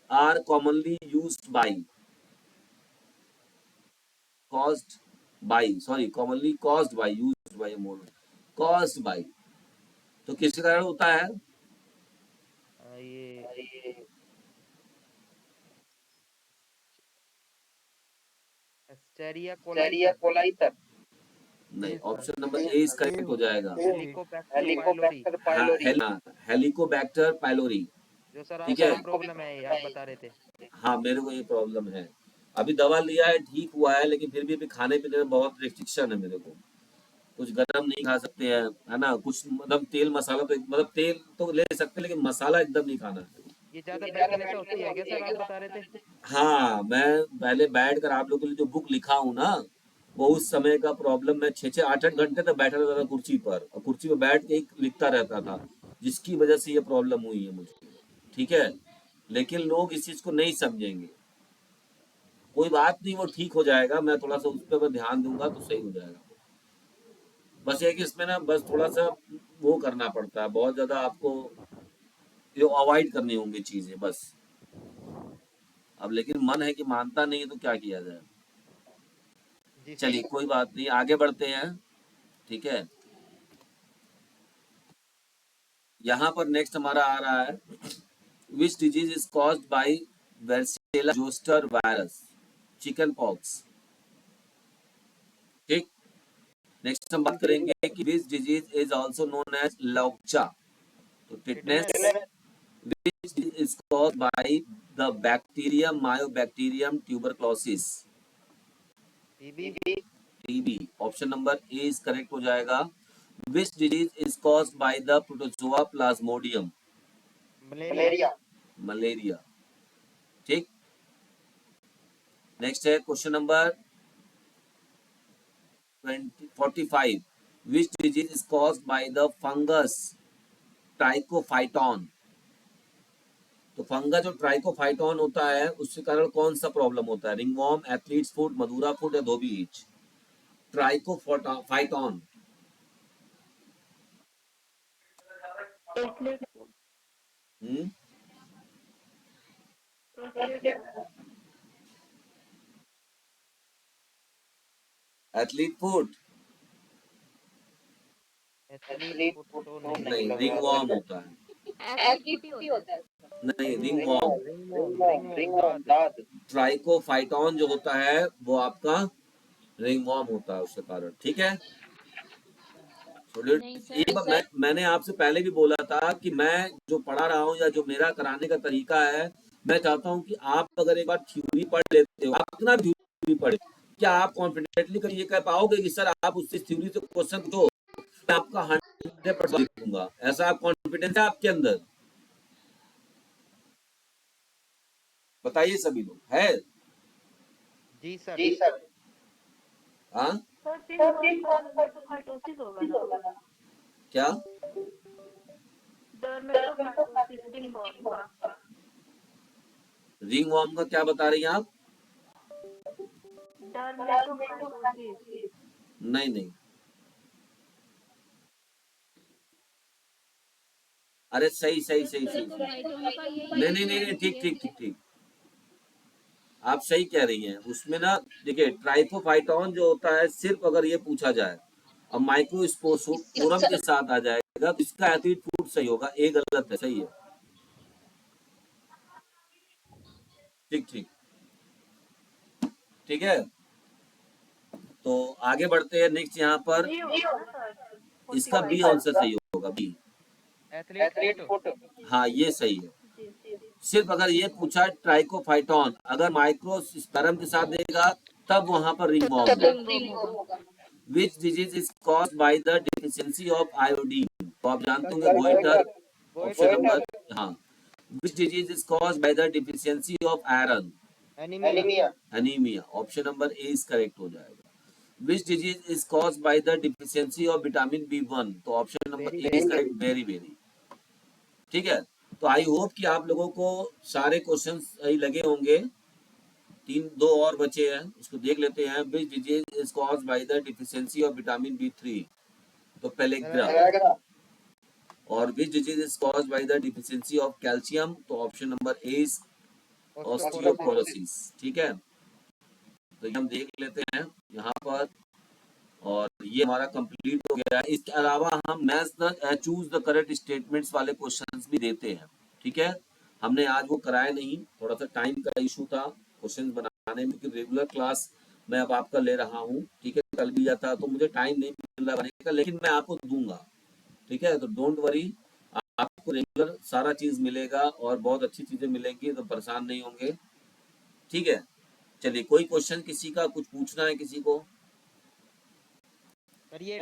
are commonly used by, caused by, sorry, commonly caused by, used by more, caused by, तो किसके कारण होता है? ये एस्टेरिया सेरिया कोलाइटर। कोलाइटर। नहीं, option number A is correct हो जाएगा। Helicobacter pylori. Helicobacter pylori. Helicobacter pylori. जो सर ठीक आपको है, भी प्रॉब्लम है, ये आप बता रहे थे। हाँ, मेरे को ये प्रॉब्लम है। अभी दवा लिया है, ठीक हुआ है, लेकिन फिर भी अभी खाने पीने में बहुत रिस्ट्रिक्शन है मेरे को। कुछ गरम नहीं खा सकते हैं, है ना, कुछ मतलब तेल मसाला तो, मतलब तेल तो ले सकते हैं, लेकिन मसाला एकदम नहीं खाना है। ये ज्यादा बैठने से होती है क्या सर, आप बता रहे थे? हाँ, मैं पहले बैठ कर आप लोगों के लिए जो बुक लिखा हूँ ना, वो उस समय का प्रॉब्लम, मैं 6-6 8-8 घंटे तक बैठा रहता था कुर्सी पर, और कुर्सी पर बैठ के ही लिखता रहता था, जिसकी वजह से ये प्रॉब्लम हुई है मुझे। ठीक है, लेकिन लोग इस चीज को नहीं समझेंगे। कोई बात नहीं, वो ठीक हो जाएगा, मैं थोड़ा सा उस पर मैं ध्यान दूंगा तो सही हो जाएगा। बस ये कि इसमें ना बस थोड़ा सा वो करना पड़ता है, बहुत ज्यादा आपको ये अवॉइड करनी होंगी चीजें बस। अब लेकिन मन है कि मानता नहीं है, तो क्या किया जाए। जी सर। चलिए कोई बात नहीं, आगे बढ़ते हैं। ठीक है, यहाँ पर नेक्स्ट हमारा आ रहा है, which disease is caused by varicella zoster virus, chicken pox. ठीक, नेक्स्ट हम बात करेंगे कि which disease is also known as lockjaw, तो tetanus, which is caused by the bacterium myobacterium tuberculosis, TB. TB। Option number A is correct हो जाएगा। which disease is caused by the protozoa plasmodium? Malaria. Malaria. ठीक, next है question number 45 which disease is caused by the fungus Trichophyton. तो fungus जो Trichophyton होता है उसके कारण कौन सा प्रॉब्लम होता है? Ringworm, athlete's foot, Madura foot या dhobi itch? Trichophyton. Athlete food. Hmm, athlete foot athlete foot तो नहीं नहीं, लग रहा रिंगवॉर्म है। होता है। एथलीट ही होता है। नहीं, रिंगवॉर्म। रिंगवॉर्म दाद। ट्राइकोफाइटॉन जो होता है वो आपका रिंगवॉर्म होता है उसके कारण। ठीक है, नहीं एक बार सर, मैंने आपसे पहले भी बोला था कि मैं जो पढ़ा रहा हूँ या जो मेरा कराने का तरीका है, मैं चाहता हूँ कि आप अगर एक बार थ्योरी पढ़ लेते हो, आप कितना थ्योरी पढ़े, क्या आप कॉन्फिडेंटली कभी ये कह पाओगे कि सर आप उससे थ्योरी से क्वेश्चन पूछो, मैं आपका 100% दूंगा? ऐसा आप कॉन्फिडेंस है आपके अंदर? बताइए सभी लोग, है? जी सर। हाँ, सर डर्मेटोफाइटोसिस होगा ना? क्या? डर्मेटोफाइटोसिस रिंगवॉर्म का। रिंगवॉर्म का क्या बता रही हैं आप? डर्मेटोफाइटोसिस। नहीं नहीं, अरे सही सही सही सही सही। ट्राइकोफाइटोन का यही नहीं नहीं नहीं नहीं, ठीक ठीक ठीक ठीक, आप सही कह रही हैं। उसमें ना देखिए, ट्राइकोफाइटॉन जो होता है, सिर्फ अगर ये पूछा जाए और माइक्रोस्पोरम के साथ आ जाएगा तो इसका एथलीट फूड सही होगा, ए गलत है, सही है। ठीक ठीक ठीक है, तो आगे बढ़ते हैं। नेक्स्ट यहाँ पर बी होगा ना सर? इसका बी 45 आंसर सही होगा, बी। Athlete foot. हाँ, ये सही है। जी। सिर्फ अगर ये पूछा ट्राइकोफाइटॉन, अगर माइक्रोस्पोरम के साथ देगा तब वहां पर रिंगवॉर्म है। रिंगवॉर्म होगा। Which disease is caused by the deficiency of iodine? तो आप जानते होंगे गोइटर। ऑप्शन नंबर, हाँ। Which disease is caused by the deficiency of iron? Anaemia. Anemia. Option number A is correct हो जाएगा। Which disease is caused by the deficiency of vitamin B1? तो option number A is correct, very very. ठीक है, तो I hope कि आप लोगों को सारे क्वेश्चन सही लगे होंगे। दो और बचे हैं, उसको देख लेते हैं। Which disease is caused by the deficiency of vitamin B3? तो पेलेग्रा। और which disease is caused by the deficiency of calcium? तो option number A is osteoporosis. ठीक है, तो ये हम देख लेते हैं यहाँ पर, और ये हमारा कंप्लीट हो गया है। इसके अलावा हम चूज द करेक्ट स्टेटमेंट्स वाले क्वेश्चंस भी देते हैं। ठीक है, हमने आज वो कराया नहीं, थोड़ा सा टाइम का इशू था क्वेश्चन बनाने में, क्योंकि रेगुलर क्लास मैं अब आपका ले रहा हूँ। ठीक है, कल भी था तो मुझे टाइम नहीं मिल रहा बनाने का, लेकिन मैं आपको दूंगा। ठीक है, तो डोंट वरी, आपको रेगुलर सारा चीज मिलेगा और बहुत अच्छी चीजें मिलेंगी, तो परेशान नहीं होंगे। ठीक है, चलिए, कोई क्वेश्चन किसी का, कुछ पूछना है किसी को? सर ये